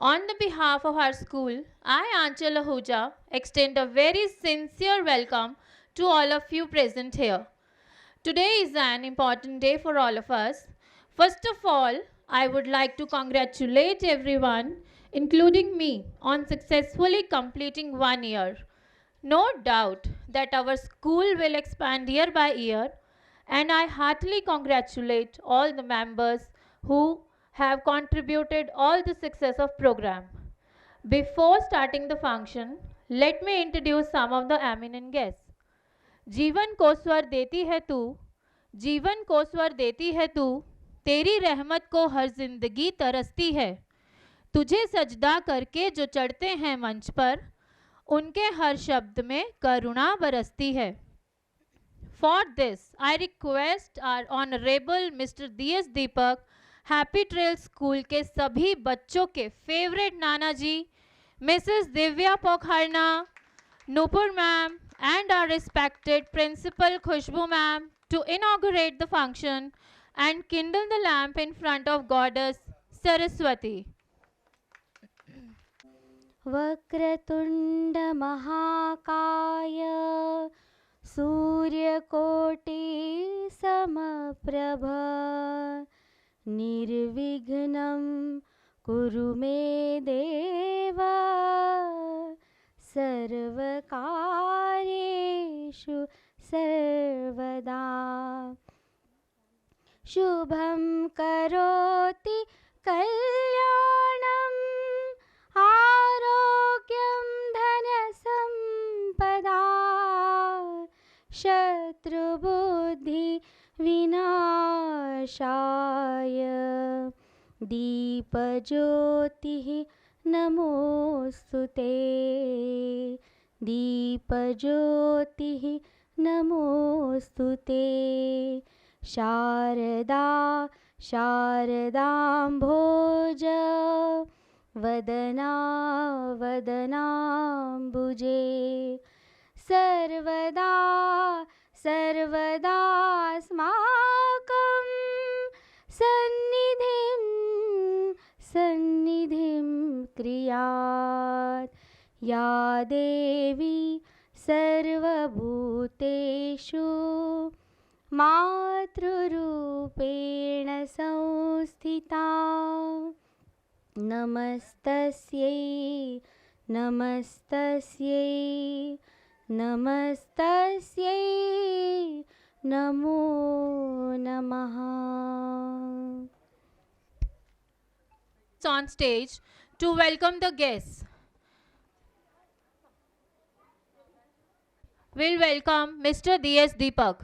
On the behalf of our school, I, Anchal Ahuja, extend a very sincere welcome to all of you present here. Today is an important day for all of us. First of all, I would like to congratulate everyone, including me, on successfully completing 1 year. No doubt that our school will expand year by year, and I heartily congratulate all the members who have contributed all the success of program. Before starting the function, let me introduce some of the eminent guests. जीवन को स्वर देती है तू, जीवन को स्वर देती है तू, तेरी रहमत को हर जिंदगी तरसती है, तुझे सजदा करके जो चढ़ते हैं मंच पर, उनके हर शब्द में करुणा बरसती है. For this, I request our Honorable Mr. D.S. Deepak, happy trail school के सभी बच्चों के फेवरेट नाना जी, Mrs Divya Pokharna, Nupur ma'am, and our respected Principal Khushbu ma'am to inaugurate the function and kindle the lamp in front of Goddess Saraswati. वक्रतुण्ड महाकाय सूर्यकोटि समप्रभ निर्विघ्नं कुरु मे देव सर्वकार्येषु सर्वदा शुभं करोति कल्याणम् आरोग्यं धनसम्पदा शत्रुबुद्धि विनाशाय दीपज्योतिः नमोस्तुते दीपज्योतिः नमोस्तुते शारदा शारदाम्भोज वदना वदनाम्बुजे सर्वदा सर्वदास्माकं सन्निधिं सन्निधिं क्रियात् या देवी सर्वभूतेषु मातृरूपेण संस्थिता नमस्तस्यै नमस्तस्यै नमस्तस्यै नमो नमः. On stage to welcome the guests. We'll welcome Mr. D.S. Deepak.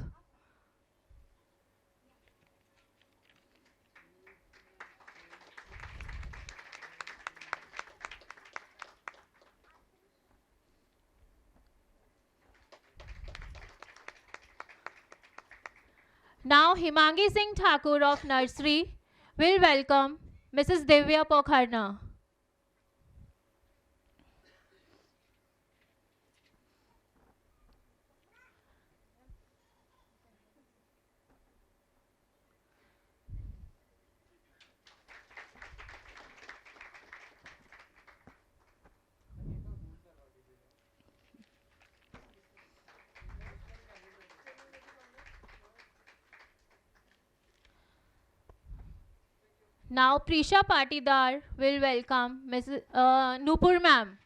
Now Himangi Singh Thakur of Nursery will welcome Mrs. Divya Pokharna. Now Prisha Patidar will welcome Mrs. Nupur ma'am.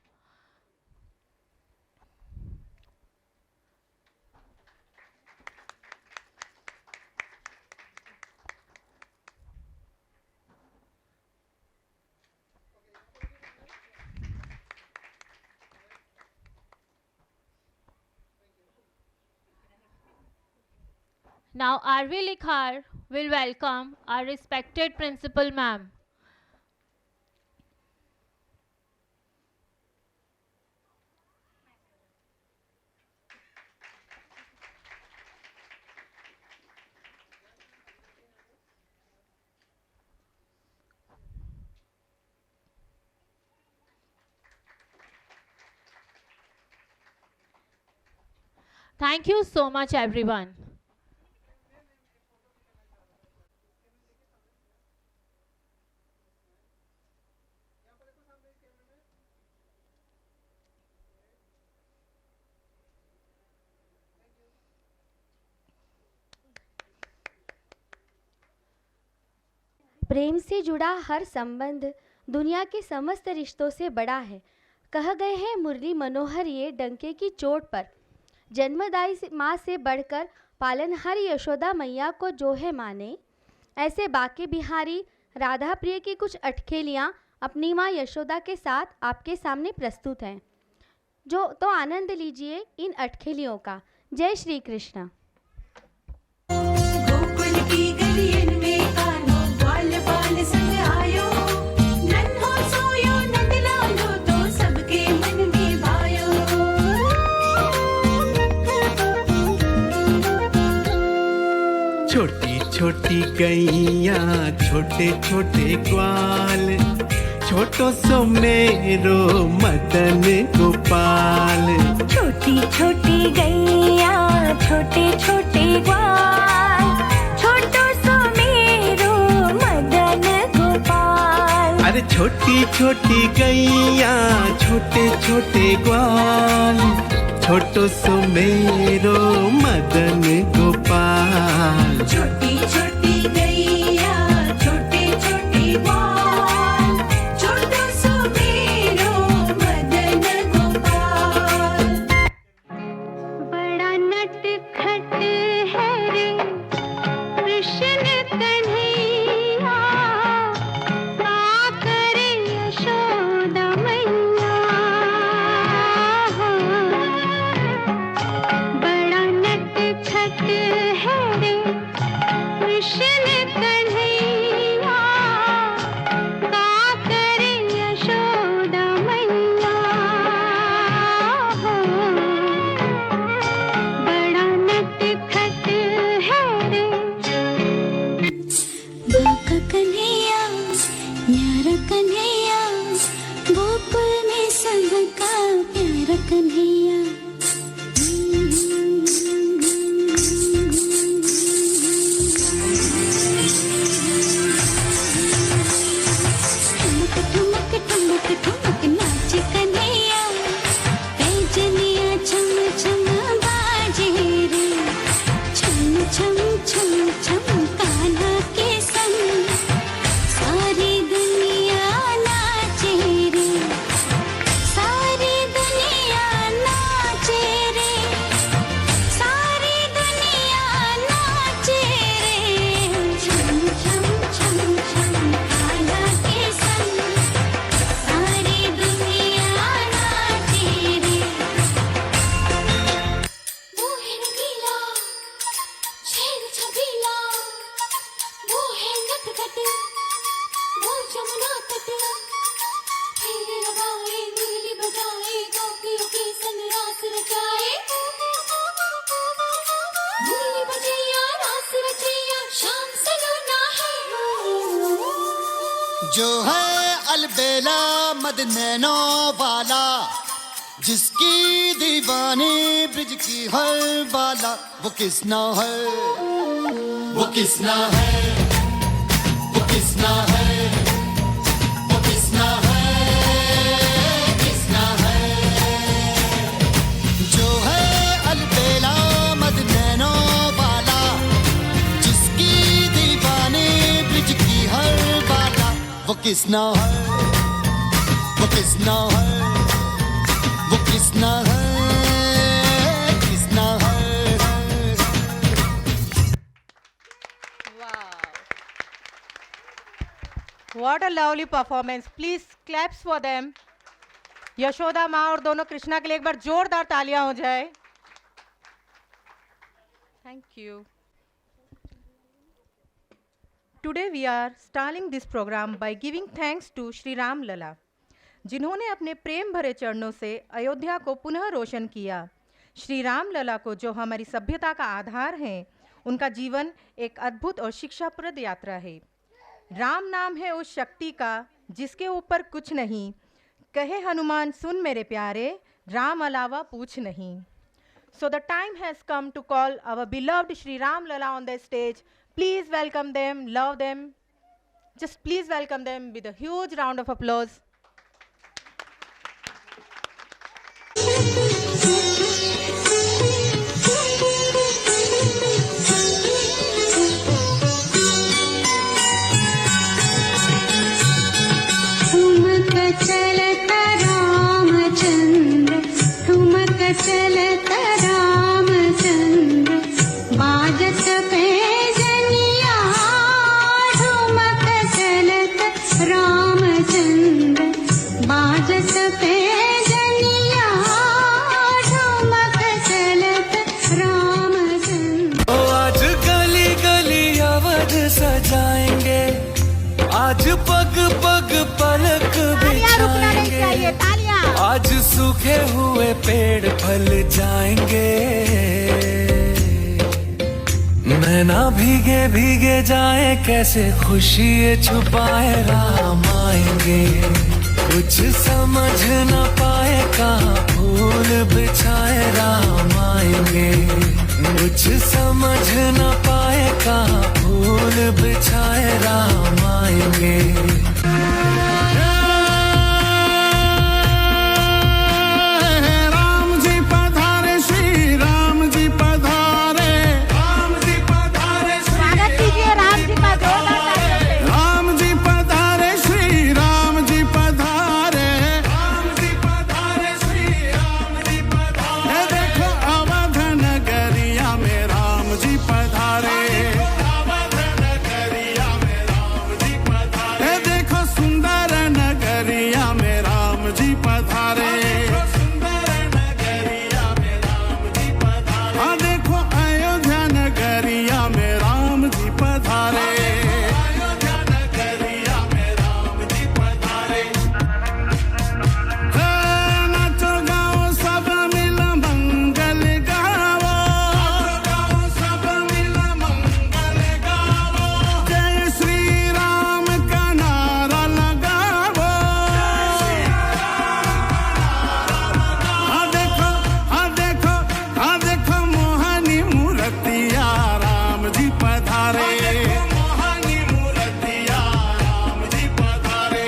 Now Arvi Likhar will welcome our respected principal ma'am. Thank you so much everyone. प्रेम से जुड़ा हर संबंध दुनिया के समस्त रिश्तों से बड़ा है। कह गए हैं मुरली मनोहर ये डंके की चोट पर, जन्मदायी माँ से बढ़कर पालनहार यशोदा मैया को जो है माने। ऐसे बाके बिहारी राधा प्रिय की कुछ अटखेलियाँ अपनी माँ यशोदा के साथ आपके सामने प्रस्तुत हैं। तो आनंद लीजिए इन अटखेलियों का। जय श्री कृष्ण। गोकुल की गलियन में कान्हा ग्वाल बाल संग आयो, नन्हो सोयो नंद लालो तो सबके मन में भायो। छोटी छोटी गैया छोटे छोटे ग्वाल, छोटो सो मेरो मदन गोपाल। छोटी छोटी गैया छोटे छोटे ग्वाल, छोटो सो मेरो मदन गोपाल। अरे छोटी छोटी गैया छोटे छोटे ग्वाल, छोटो सो मेरो मदन गोपाल। छोटी छोटी गैया छोटे छोटे ग्वाल, छोटो सो मेरो मदन गोपाल। बड़ा नटखट है रे कृष्ण कन्हैया, का करे यशोदा मैया। बड़ा नटखट है रे कृष्ण कन्हैया, का करे यशोदा मैया। बड़ा नटखट है रे। बाका कन्हैया न्यारा कन्हैया, गोकुल में सबका प्यारा कन्हैया। ठुमक ठुमक ठुमक ठुमक नाचे कन्हैया, पैजनिया छम छम बाजे रे। छम छम छम छम कान्हा के संग सारी दुनिया नाचे रे। सारी दुनिया नाचे रे, सारी दुनिया नाचे रे। छम छम छम छम कान्हा के संग सारी दुनिया नाचे रे। वो है रंगीला शेर छबीला, वो है नटखट वो जमुना तट। फिर लगाए मुरली बजाए, गोपियों के संग रास रचाए। मुरली बजैया रास रचैया, शाम सलोना है। जो है अलबेला मद नैनो वाला, जिसकी दीवानी ब्रिज की हर बाला। वो किसना है, वो किसना है, वो किसना है, वो किसना है, किसना है। जो है अलबेला मद नैनो वाला, जिसकी दीवानी ब्रिज की हर बाला। वो किसना है, वो किसना है, वो किसना है, किसना है। What a lovely performance. Please claps for them. Yashoda माँ और दोनों कृष्णा के लिए एक बार जोरदार तालियां हो जाए। Thank you. Today we are starting this program by giving thanks to Shri Ram Lala, जिन्होंने अपने प्रेम भरे चरणों से अयोध्या को पुनः रोशन किया। श्री राम लला को जो हमारी सभ्यता का आधार हैं, उनका जीवन एक अद्भुत और शिक्षाप्रद यात्रा है। राम नाम है उस शक्ति का जिसके ऊपर कुछ नहीं, कहे हनुमान सुन मेरे प्यारे, राम अलावा पूछ नहीं। So the time has come to call our beloved Shri Ram Lala on the stage. Please welcome them, love them. Just please welcome them with a huge round of applause. चलत रामचंद्र बाजत पैजनिया ठुमक चलत रामचंद्र बाजत पैजनिया ठुमक चलत रामचंद्र। ओ आज गली गली अवध सजाएंगे, आज पग पग पलक बिछाएंगे, आज सूखे हुए पेड़ फल जाएंगे, नैना भीगे भीगे जाए कैसे खुशी ये छुपाए राम आएंगे, कुछ समझ न पाए कहाँ फूल बिछाए राम आएंगे, कुछ समझ न पाए कहाँ फूल बिछाए राम आएंगे। राम जी पधारे, श्री राम जी पधारे, राम जी पधारे, स्वागत कीजिए राम जी का जोरदार तालियों से। राम जी पधारे, श्री राम जी पधारे, राम जी पधारे, श्री राम जी पधारे। देखो अवध नगरिया में राम जी पधारे, अवध नगरिया में राम जी पधारे। देखो सुंदर नगरिया में राम जी पधारे, सुंदर नगरिया में राम जी पधारे। हाँ देखो अयोध्या नगरिया में राम जी पधारे, अयोध्या नगरिया में राम जी पधारे। नाचो गाओ सब मिल मंगल गाओ, नाचो गाओ सब मिल मंगल गाओ, जय श्री राम का नारा लगाओ। हाँ देखो मोहनी मूर्तिया राम जी पधारे, मोहनी मूर्तिया राम जी पधारे।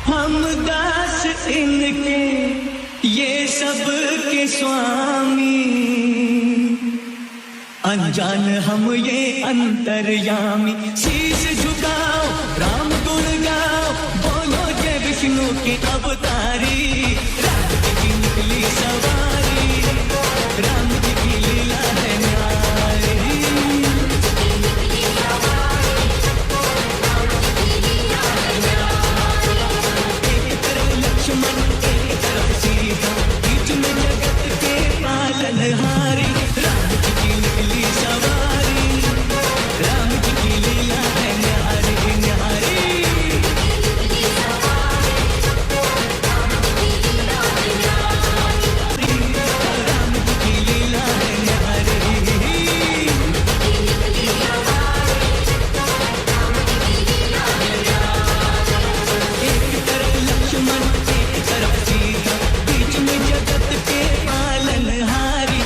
हम दास इनके ये सब के स्वामी, अनजान हम ये अंतर्यामी। शीश झुकाओ राम गुण गाओ, बोलो जय विष्णु की अवतारी, राम जी की निकली सवारी, राम जी की लीला है न्यारी। एक तरफ लक्ष्मण एक तरफ सीता, बीच में जगत के पालनहारी, राम जी की निकली सवारी, राम जी की लीला है न्यारी न्यारी। राम जी की लीला है न्यारी। एक तरफ लक्ष्मण एक तरफ सीता, बीच में जगत के पालनहारी।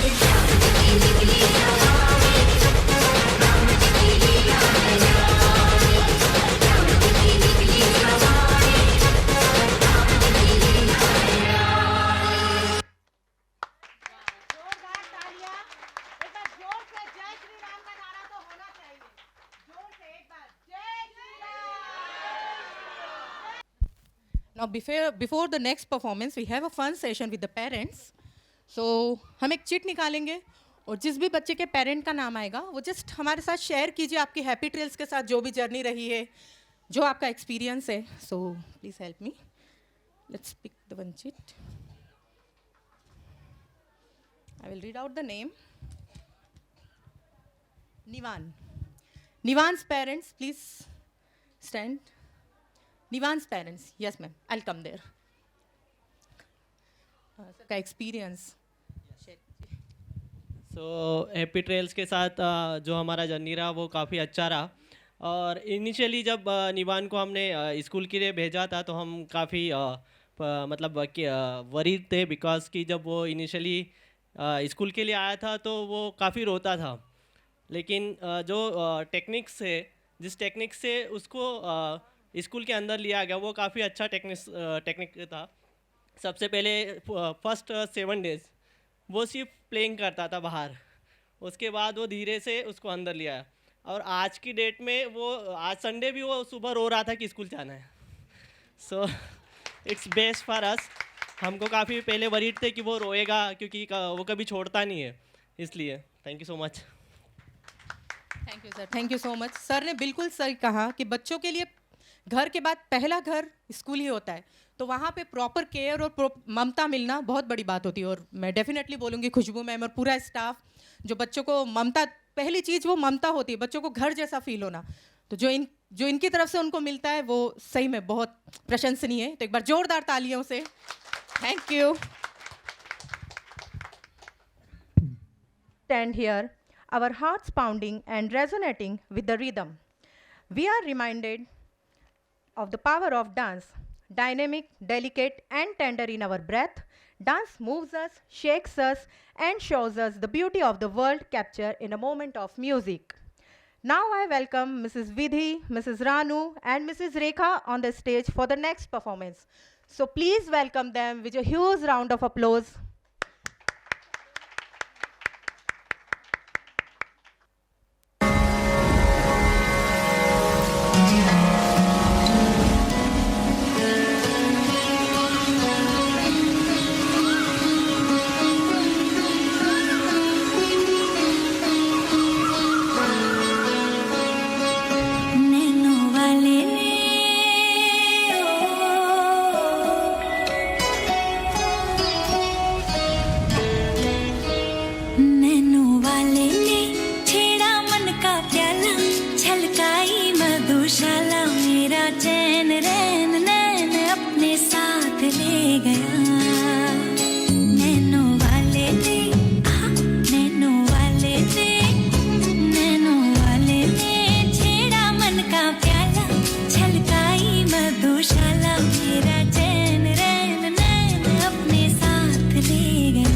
Now before the next performance we have a fun session with the parents. So हम एक चिट निकालेंगे और जिस भी बच्चे के पेरेंट का नाम आएगा वो जस्ट हमारे साथ शेयर कीजिए आपकी हैप्पी ट्रेल्स के साथ जो भी जर्नी रही है, जो आपका एक्सपीरियंस है. So please help me. Let's pick the one chit. I will read out the name. Nivan. Nivan's parents, please stand. Nivan's parents, yes ma'am, I'll come there. का एक्सपीरियंस. सो हैप्पी ट्रेल्स के साथ जो हमारा journey रहा वो काफ़ी अच्छा रहा. और इनिशियली जब निवान को हमने स्कूल के लिए भेजा था तो हम काफ़ी मतलब वरीड थे, बिकॉज कि जब वो इनिशियली स्कूल के लिए आया था तो वो काफ़ी रोता था. लेकिन जो टेक्निक्स है, जिस टेक्निक से उसको स्कूल के अंदर लिया गया वो काफ़ी अच्छा टेक्निक था. सबसे पहले फर्स्ट 7 डेज़ वो सिर्फ प्लेइंग करता था बाहर। उसके बाद वो धीरे से उसको अंदर लिया, और आज की डेट में वो आज संडे भी वो सुबह रो रहा था कि स्कूल जाना है। So it's best for us. हमको काफ़ी पहले वरीड थे कि वो रोएगा, क्योंकि वो कभी छोड़ता नहीं है, इसलिए thank you so much. Thank you sir, thank you so much. Sir ने बिल्कुल सही कहा कि बच्चों के लिए घर के बाद पहला घर स्कूल ही होता है, तो वहाँ पे प्रॉपर केयर और ममता मिलना बहुत बड़ी बात होती है। और मैं डेफिनेटली बोलूँगी खुशबू मैम और पूरा स्टाफ, जो बच्चों को ममता, पहली चीज़ वो ममता होती है, बच्चों को घर जैसा फील होना, तो जो इनकी तरफ से उनको मिलता है वो सही में बहुत प्रशंसनीय है। तो एक बार जोरदार तालियों से thank you. Stand here, our hearts pounding and resonating with the rhythm. We are reminded of the power of dance, dynamic, delicate, and tender in our breath. Dance moves us, shakes us, and shows us the beauty of the world captured in a moment of music. Now I welcome Mrs. Vidhi, Mrs. Ranu, and Mrs. Rekha on the stage for the next performance. So please welcome them with a huge round of applause. Nano वाले ने nano वाले ने छेड़ा मन का प्याला, छलकाई मधुशाला, मेरा चैन रैन नैन अपने साथ ले गया। नैनो वाले ने नैनो वाले ने नैनो वाले ने छेड़ा मन का प्याला, छलकाई मधुशाला, मेरा चैन रैन नैन अपने साथ ले गया।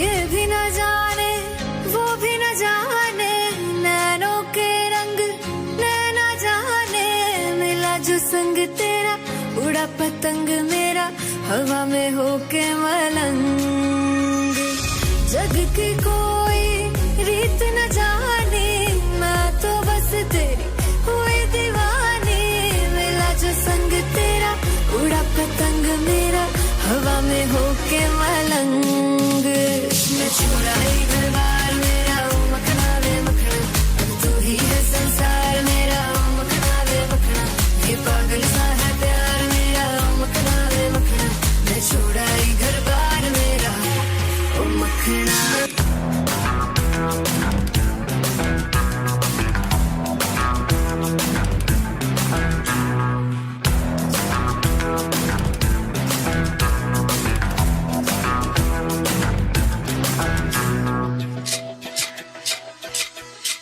ये भी न जाने वो भी न जाने, नैनों के रंग नैना जाने, मिला जो संग तेरा उड़ा पतंग मेरा, हवा में होके मलंग। जग की कोई रीत न जाने, मैं तो बस तेरी हुई दीवानी, मिला जो संग तेरा उड़ा पतंग मेरा, हवा में होके मलंग। मैं छोड़ा ही घर बार मेरा, ओ मखना वे मखना, अब तू ही है संसार मेरा, ओ मखना वे मखना, ये पागल सा है प्यार मेरा, ओ मखना वे मखना, मैं छोड़ा ही घर बार मेरा, ओ मखना।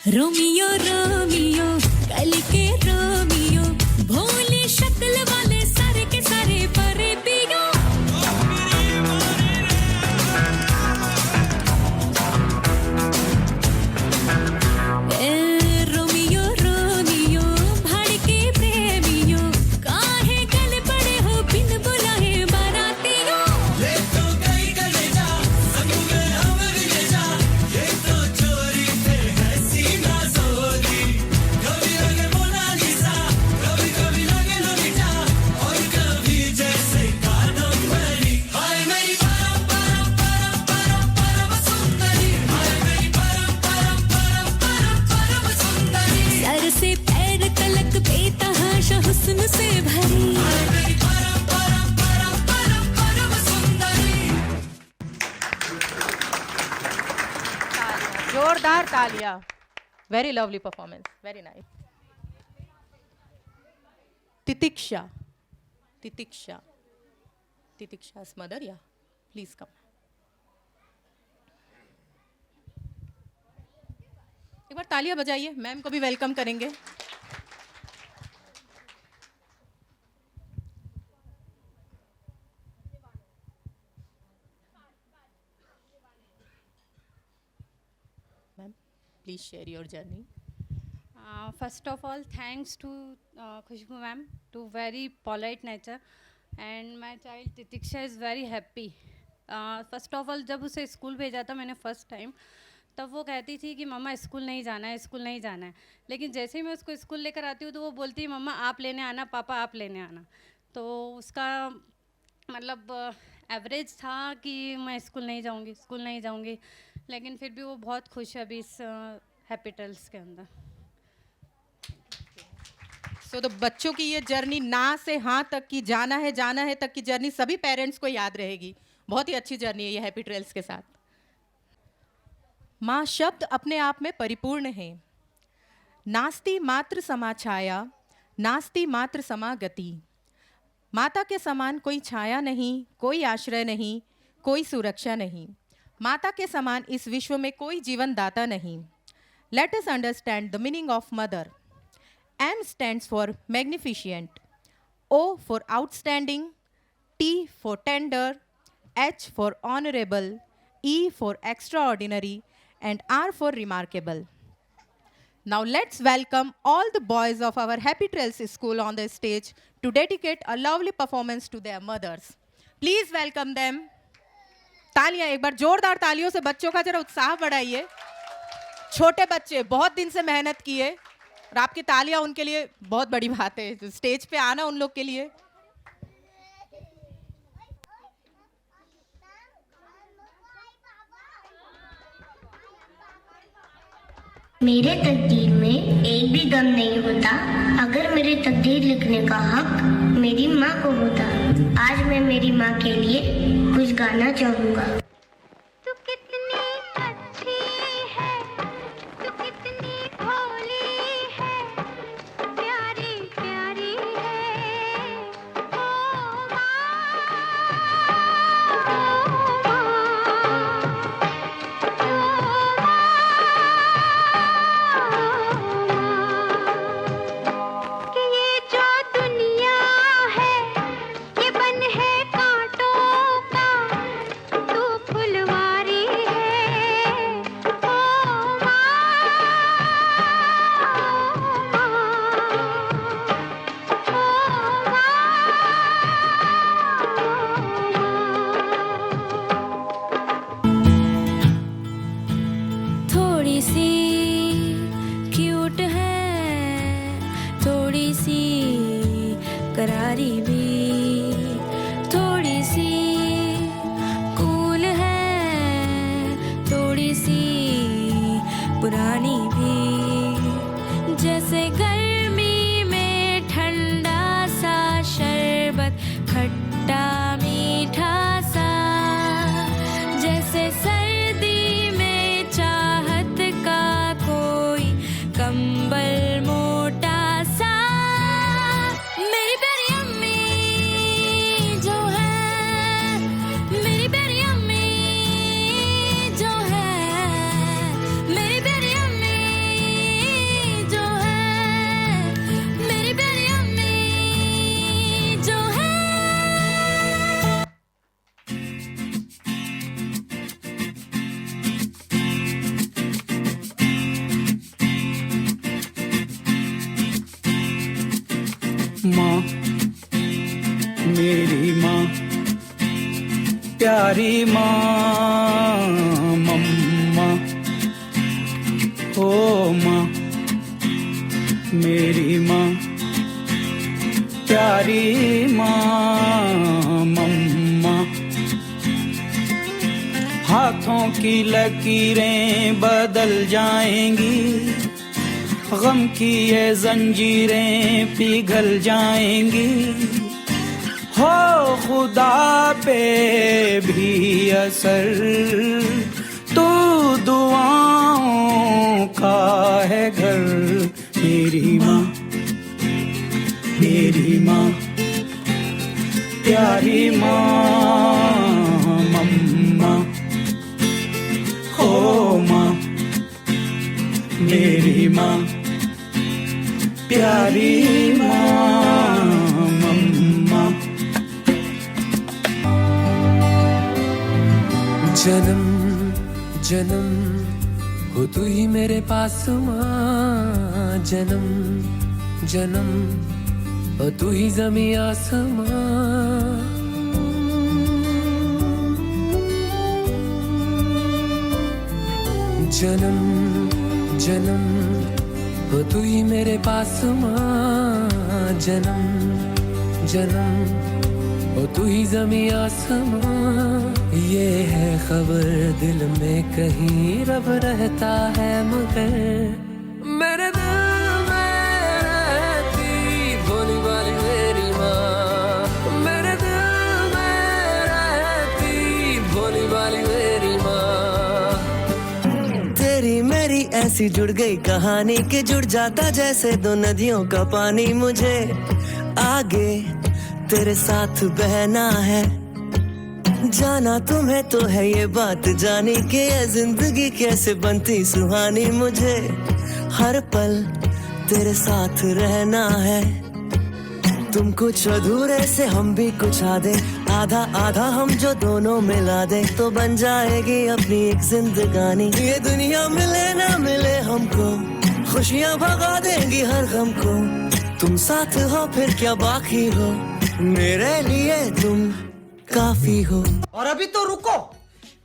रोमियो रोमियो कल के रोमियो, भोली शक्ल वाले सारे के सारे परे पियो। ए रोमियो रोमियो भड़के प्रेमियो, काहे गल पड़े हो बिन बुलाए बारातियों। सर से पैर तलक बेतहाशा हुस्न से भरी, जोरदार तालियां। Very lovely performance, very nice. Titiksha, Titiksha, तितिक्षा's mother, yeah, please come. एक बार तालियां बजाइए, मैम को भी वेलकम करेंगे। Ma'am please share your journey. First of all, thanks to Khushbu ma'am, to very polite nature, and my child Titiksha is very happy. First of all, जब उसे school भेजा था मैंने फर्स्ट टाइम, तब वो कहती थी कि मम्मा स्कूल नहीं जाना है, स्कूल नहीं जाना है। लेकिन जैसे ही मैं उसको स्कूल लेकर आती हूँ तो वो बोलती है मम्मा आप लेने आना, पापा आप लेने आना। तो उसका मतलब एवरेज था कि मैं स्कूल नहीं जाऊँगी, स्कूल नहीं जाऊँगी, लेकिन फिर भी वो बहुत खुश है अभी इस हैप्पी ट्रेल्स के अंदर। सो तो बच्चों की ये जर्नी ना से हाँ तक की, जाना है तक की जर्नी सभी पेरेंट्स को याद रहेगी। बहुत ही अच्छी जर्नी है ये हैप्पी ट्रेल्स के साथ। माँ शब्द अपने आप में परिपूर्ण है। नास्ति मात्र समा छाया, नास्ति मात्र समा गति। माता के समान कोई छाया नहीं, कोई आश्रय नहीं, कोई सुरक्षा नहीं। माता के समान इस विश्व में कोई जीवन दाता नहीं। Let us understand the meaning of mother. M stands for magnificent, O for outstanding, T for tender, H for honorable, E for extraordinary, and R for remarkable. Now let's welcome all the boys of our Happy Trails School on the stage to dedicate a lovely performance to their mothers. Please welcome them. तालियां, एक बार जोरदार तालियों से बच्चों का जरा उत्साह बढ़ाइए। छोटे बच्चे बहुत दिन से मेहनत किए और आपकी तालियां उनके लिए बहुत बड़ी बात है। तो स्टेज पे आना उन लोग के लिए। मेरे तकदीर में एक भी गम नहीं होता अगर मेरे तकदीर लिखने का हक मेरी माँ को होता। आज मैं मेरी माँ के लिए कुछ गाना चाहूँगा। तू कितनी अच्छी है, तू कितनी भोली है, प्यारी प्यारी है ओ माँ, कि ये जो दुनिया है ये बन है कांटों का, तू फुलवारी है ओ थोड़ी सी क्यूट है, थोड़ी सी करारी भी, थोड़ी सी कूल है, थोड़ी सी पुरानी भी। जैसे गर्मी में ठंडा सा शरबत, खट्टा मीठा सा, जैसे सर्दी में चाहत का कोई कंबल मोटा सा। मेरी प्यारी अम्मी जो है, मेरी प्यारी अम्मी जो है, मेरी प्यारी अम्मी जो है, मेरी प्यारी अम्मी जो है। माँ, मेरी माँ, प्यारी माँ, मम्मा, ओ माँ, मेरी माँ, प्यारी माँ, मम्मा। हाथों की लकीरें बदल जाएंगी, गम की ये जंजीरें पिघल जाएंगी। हो खुदा पे भी असर, तू दुआओं का है घर। मेरी माँ, मेरी माँ, प्यारी माँ, मम्मा, हो माँ, मेरी माँ प्यारी माँ मम्मा। जन्म जन्म हो तू ही मेरे पास माँ, जन्म जन्म हो तू ही ज़मीं आसमां। जन्म जन्म हो तू ही मेरे पास माँ, जन्म जन्म हो तू ही ज़मीं आसमां। ये है खबर दिल में कहीं रब रहता है मगर मेरे दिल में रहती भोली भाली मेरी माँ, मेरे दिल में रहती भोली भाली मेरी माँ। तेरी मेरी ऐसी जुड़ गई कहानी कि जुड़ जाता जैसे दो नदियों का पानी। मुझे आगे तेरे साथ बहना है, जाना तुम्हें तो है ये बात जानी कि ये जिंदगी कैसे बनती सुहानी। मुझे हर पल तेरे साथ रहना है, तुम कुछ अधूरे से हम भी कुछ आधे, आधा आधा हम जो दोनों मिला दे तो बन जाएगी अपनी एक जिंदगानी। ये दुनिया मिले ना मिले हमको, खुशियाँ भगा देंगी हर गम को। तुम साथ हो फिर क्या बाकी हो, मेरे लिए तुम काफी हो। और अभी तो रुको,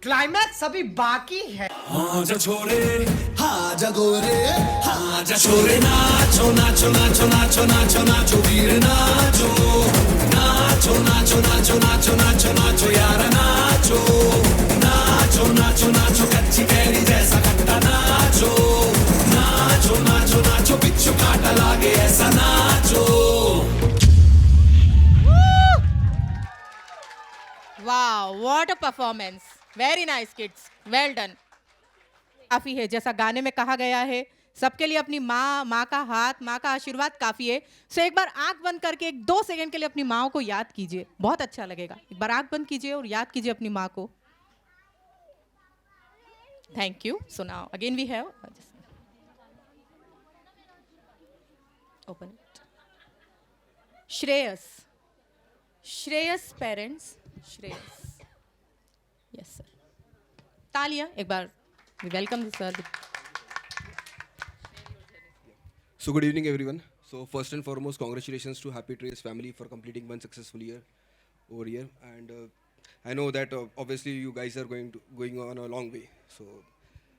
क्लाइमैक्स अभी बाकी है। हाँ जा छोरे, हाँ जा गोरे, हाँ जा छोरे, नाचो नाचो नाचो नाचो नाचो नाचो वीर नाचो, नाचो नाचो नाचो नाचो नाचो नाचो यारा नाचो, नाचो नाचो नाचो कच्ची कैरी जैसा खट्टा नाचो, नाचो नाचो नाचो बिच्छू काटा लागे ऐसा नाचो। वाह, what a performance, very nice kids, well done. काफ़ी है, जैसा गाने में कहा गया है, सबके लिए अपनी माँ, माँ का हाथ, माँ का आशीर्वाद काफ़ी है। सो एक बार आंख बंद करके 1-2 सेकंड के लिए अपनी माँ को याद कीजिए, बहुत अच्छा लगेगा। एक बार आंख बंद कीजिए और याद कीजिए अपनी माँ को। Thank you. So now again we have open it. Shreyas, Shreyas parents, Shreyas, yes sir. तालियां एक बार, we welcome sir. So good evening everyone. So first and foremost, congratulations to Happy Trails family for completing one successful year over here. And I know that obviously you guys are going on a long way. So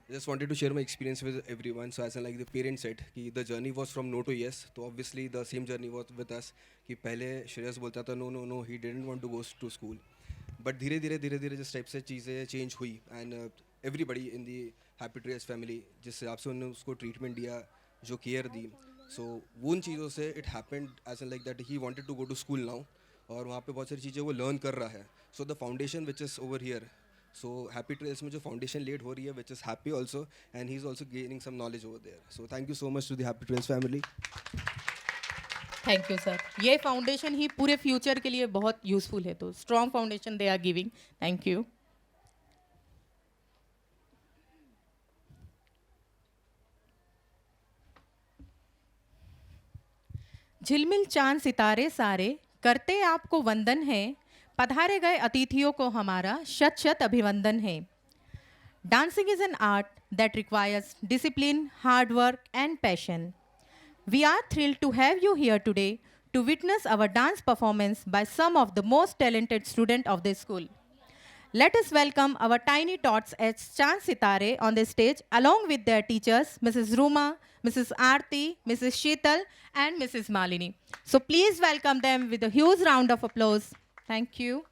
I just wanted to share my experience with everyone. So as like the parents said, कि the journey was from no to yes. So obviously the same journey was with us. कि पहले श्रेयस बोलता था no, he didn't want to go to school. But धीरे धीरे जिस type से चीज़ें चेंज हुई and everybody in the Happy Trails family जिस हिसाब से उन्होंने उसको ट्रीटमेंट दिया, जो केयर दी, सो उन चीज़ों से it happened as an like that he wanted to go to school now, और वहाँ पे बहुत सारी चीज़ें वो लर्न कर रहा है. So the foundation which is over here, so Happy Trails में जो फाउंडेशन लेड हो रही है which is happy also, and he is also gaining some knowledge over there. So thank you so much to the Happy Trails family. Thank you sir. ये foundation ही पूरे future के लिए बहुत यूजफुल है, तो strong foundation they are giving. Thank you. झिलमिल चांद सितारे सारे करते आपको वंदन है, पधारे गए अतिथियों को हमारा शत शत अभिवंदन है. Dancing is an art that requires discipline, hard work and passion. We are thrilled to have you here today to witness our dance performance by some of the most talented students of this school. Let us welcome our tiny tots at Chand Sitare on the stage along with their teachers, Mrs. Ruma, Mrs. Aarti, Mrs. Sheetal and Mrs. Malini. So please welcome them with a huge round of applause. Thank you.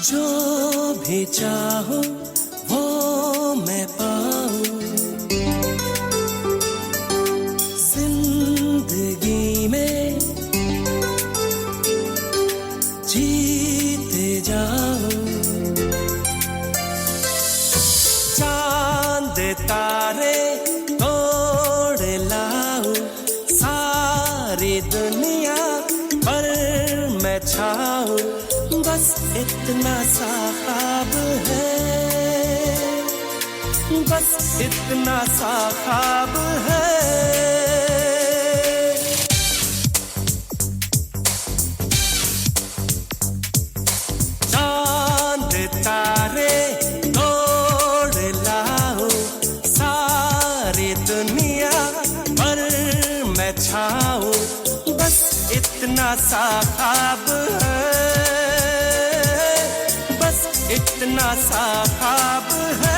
जो भी चाहो वो मैं पाऊं, जिंदगी में जीते जाओ। चांद तारे तोड़ लाओ, सारी दुनिया पर मैं छाऊं, बस इतना सा ख्वाब है, बस इतना सा ख्वाब है। चांद तारे तोड़ लाओ, सारी दुनिया पर मैं छाऊं, बस इतना सा ख्वाब है, बस इतना सा ख्वाब है।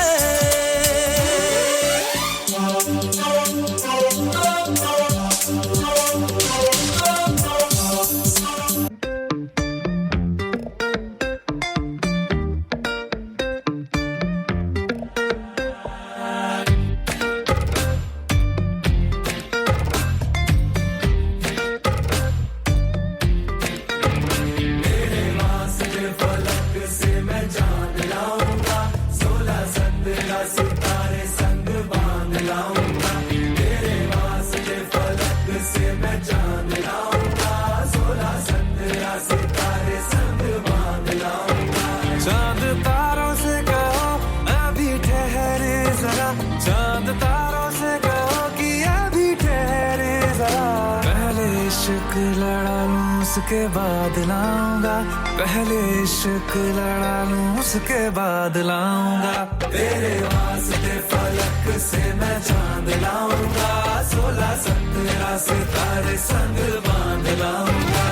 चांद तारों से कहो अभी ठहरे जरा, चांद तारों से कहो कि अभी ठहरे जरा। पहले इश्क लड़ा लूं उसके बाद लाऊंगा, पहले इश्क लड़ा लूं उसके बाद लाऊंगा। तेरे वास्ते फलक से मैं चांद लाऊंगा, 16-17 सितारे संग बांध लाऊंगा।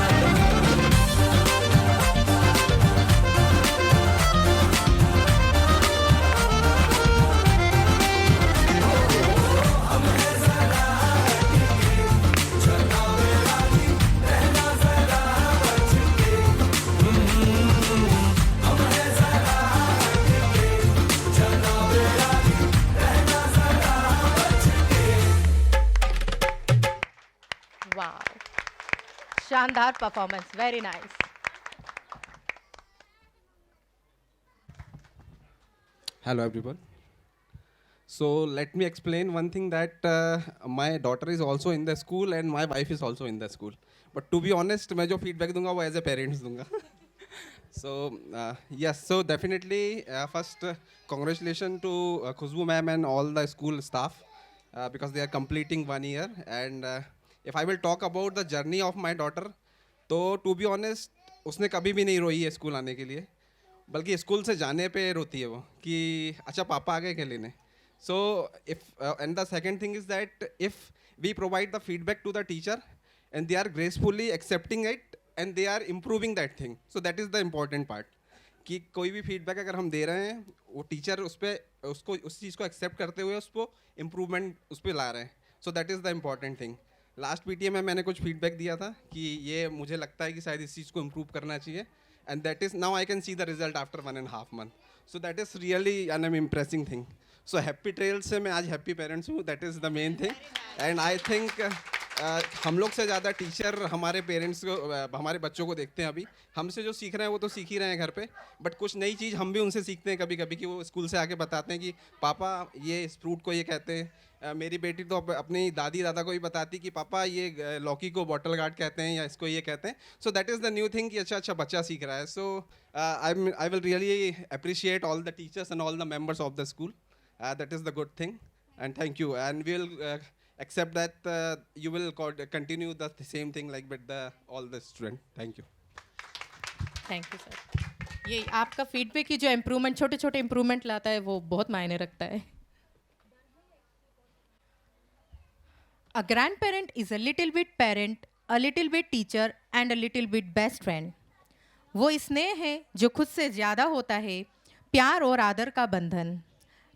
वाह, शानदार performance, very nice. Hello everyone. So let me explain one thing that my daughter is also in the school and my wife is also in the school. But to be honest, मैं जो feedback दूंगा वो as a parents दूंगा. So yes, so definitely first congratulations to Khushbu ma'am and all the school staff because they are completing 1 year. And if I will talk about the journey of my daughter, तो to be honest उसने कभी भी नहीं रोई है school आने के लिए, बल्कि स्कूल से जाने पे रोती है वो कि अच्छा पापा आ गए क्या लेने. So if and the second thing is that if we provide the feedback to the teacher and they are gracefully accepting it and they are improving that thing, so that is the important part. कि कोई भी feedback अगर हम दे रहे हैं वो teacher उस चीज़ को एक्सेप्ट करते हुए उसको इम्प्रूवमेंट उस पर ला रहे हैं. So that is the important thing. Last PTA में मैंने कुछ फीडबैक दिया था कि ये मुझे लगता है कि शायद इस चीज़ को इम्प्रूव करना चाहिए, and that is now I can see the result after 1.5 month. So that is really an impressing thing. So happy trail से मैं आज हैप्पी पेरेंट्स हूँ, that is the main thing. And I think हम लोग से ज़्यादा teacher हमारे parents को, हमारे बच्चों को देखते हैं. अभी हमसे जो सीख रहे हैं वो तो सीख ही रहे हैं घर पे, बट कुछ नई चीज़ हम भी उनसे सीखते हैं कभी कभी कि वो स्कूल से आके बताते हैं कि पापा ये इस फ्रूट को ये कहते हैं. मेरी बेटी तो अपनी दादी दादा को भी बताती कि पापा ये लौकी को बॉटल गार्ड कहते हैं या इसको ये कहते हैं. So that is the new thing कि अच्छा बच्चा सीख रहा है. So I will really appreciate all the teachers and all the members of the school. That is the good thing, and thank you, and we will accept that you will continue the same thing like with all the students. Thank you. Thank you sir. ये आपका feedback की जो improvement, छोटे छोटे improvement लाता है वो बहुत मायने रखता है. A grandparent is a little bit parent, a little bit teacher and a little bit best friend. वो स्नेह है जो खुद से ज़्यादा होता है, प्यार और आदर का बंधन.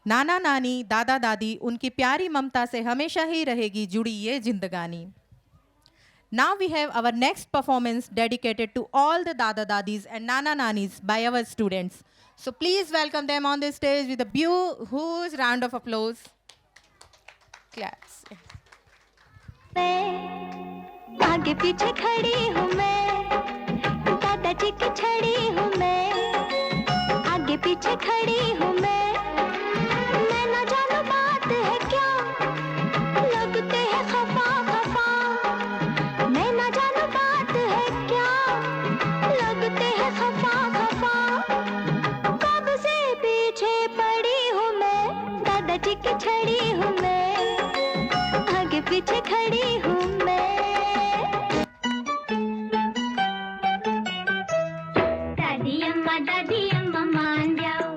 नाना नानी दादा दादी उनकी प्यारी ममता से हमेशा ही रहेगी जुड़ी ये जिंदगानी. Now we have our next performance dedicated to all the Dada Dadis and Nana Nanis by our students. So please welcome them on the stage with a huge round of applause. Claps. आगे पीछे खड़ी हूँ मैं, दादाजी की छड़ी हूँ मैं, आगे पीछे खड़ी हूँ मैं ना जानू बात है क्या, लगते हैं खफा खफा, मैं ना जानू बात है क्या, लगते हैं खफा खफा, कब से पीछे पड़ी हूँ मैं, दादाजी की छड़ी हूँ मैं, आगे पीछे खड़ी हूँ मैं। दादी अम्मा मान जाओ,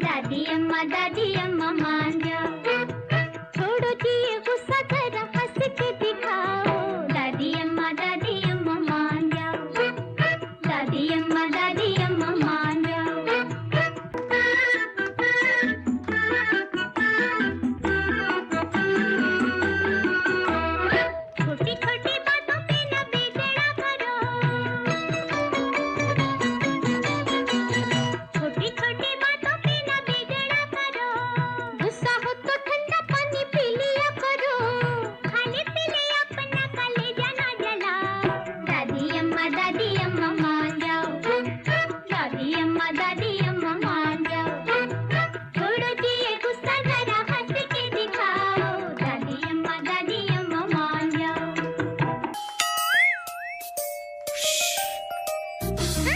दादी अम्मा मान जाओ, छोड़ो जी ये गुस्सा जरा हंस के दिखाओ, दादी अम्मा मान जाओ, दादी अम्मा मान जाओ। छोटी छोटी बातों पे न बिगड़ा करो, छोटी छोटी बातों पे न बिगड़ा करो, गुस्सा हो तो ठंडा पानी पी लिया करो, खाने पीने अपना कलेजा ना जलाओ, दादी अम्मा मान जाओ, दादी अम्मा मान जाओ, छोड़ो जी ये गुस्सा जरा हंस के दिखाओ, दादी अम्मा मान जाओ।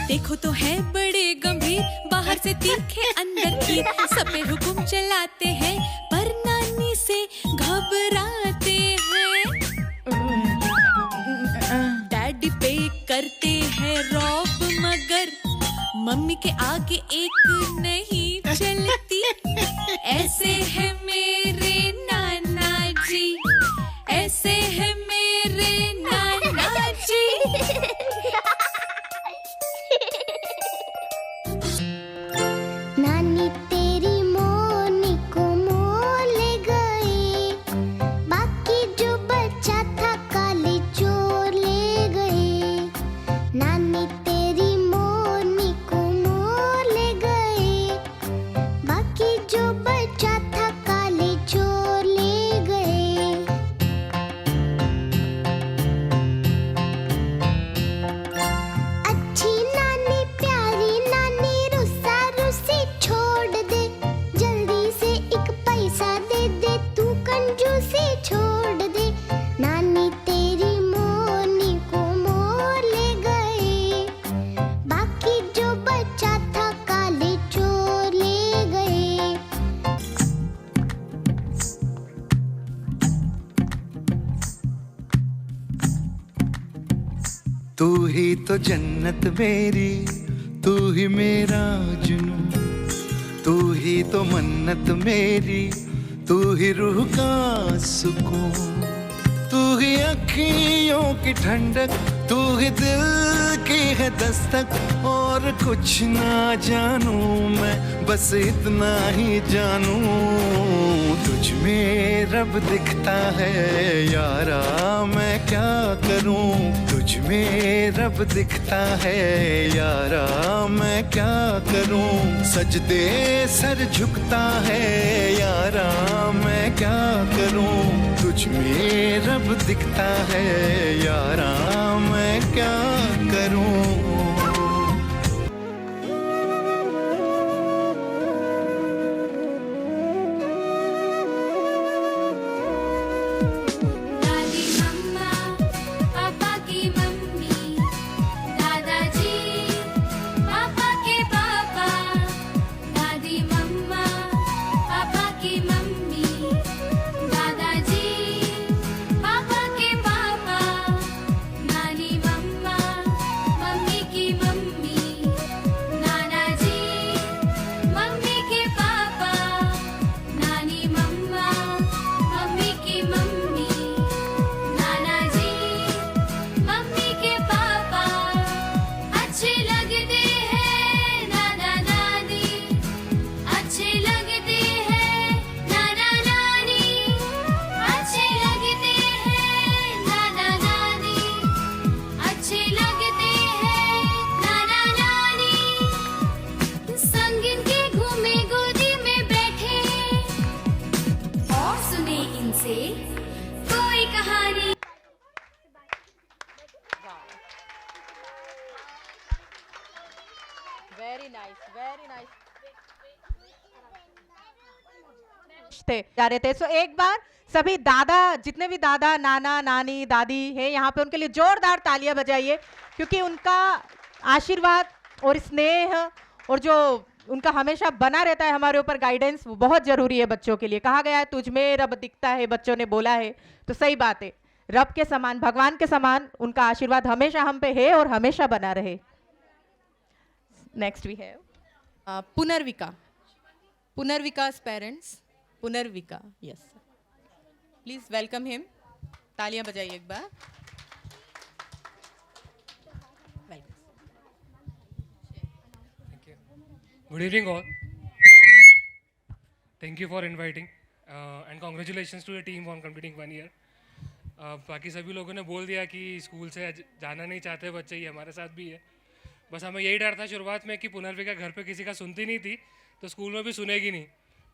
देखो तो है बड़े गंभीर, बाहर से तीखे अंदर की, सब पे हुक्म चलाते हैं पर नानी से घबराते हैं, डैडी पे करते हैं रौब मगर मम्मी के आगे एक नहीं चलती, ऐसे है मेरे नाना जी, ऐसे है मेरे नाना जी। नानी तेरी मोनी को मोल ले गई, बाकी जो बच्चा था काले चोर ले गए, नानी तेरी मोनी को मोल ले गई, बाकी जो बच्चा था काले चोर ले गए। अच्छी नानी प्यारी नानी रुस्सा रुस्सी छोड़ दे, जल्दी से एक पैसा दे दे, तू कंजूसी छोड़ दे, नानी तेरी मोनी को मोल ले गए, बाकी जो बच्चा था काले चोर ले गए। तू ही तो जन्नत मेरी, तू ही मेरा जुनून, तू ही तो मन्नत मेरी, तू ही रूह का सुकून, तू ही अखियों की ठंडक, तू ही दिल की है दस्तक, और कुछ ना जानू मैं, बस इतना ही जानू, तुझ में रब दिखता है यारा, मैं क्या करूं, तुझ में रब दिखता है यारा, मैं क्या करूं, सजदे सर झुकता है यारा, मैं क्या करूं, तुझ में रब दिखता है यारा, मैं क्या करूं। दादी मम्मा, पापा की मम्मी, दादाजी, पापा के पापा, दादी मम्मा, पापा की मम्मी, दादाजी, पापा के पापा, नानी मम्मा, वेरी नाइस, वेरी नाइस। जा रहे थे, सो एक बार सभी दादा, जितने भी दादा, नाना, नानी, दादी है यहाँ पे, उनके लिए जोरदार तालियां बजाइए, क्योंकि उनका आशीर्वाद और स्नेह और जो उनका हमेशा बना रहता है हमारे ऊपर गाइडेंस, वो बहुत जरूरी है बच्चों के लिए। कहा गया है तुझ में रब दिखता है, बच्चों ने बोला है, तो सही बात है। रब के समान, भगवान के समान उनका आशीर्वाद हमेशा हम पे है और हमेशा बना रहे। नेक्स्ट वी हैव पुनर्विका, पुनर्विका's parents, Punarvika, yes, please welcome him. तालियां बजाइए एक बार। Good evening all. Thank you for inviting and congratulations to the team on completing 1 year. बाकी सभी लोगों ने बोल दिया कि स्कूल से जाना नहीं चाहते बच्चे, ये हमारे साथ भी है। बस हमें यही डर था शुरुआत में कि पुनर्विका घर पे किसी का सुनती नहीं थी, तो स्कूल में भी सुनेगी नहीं।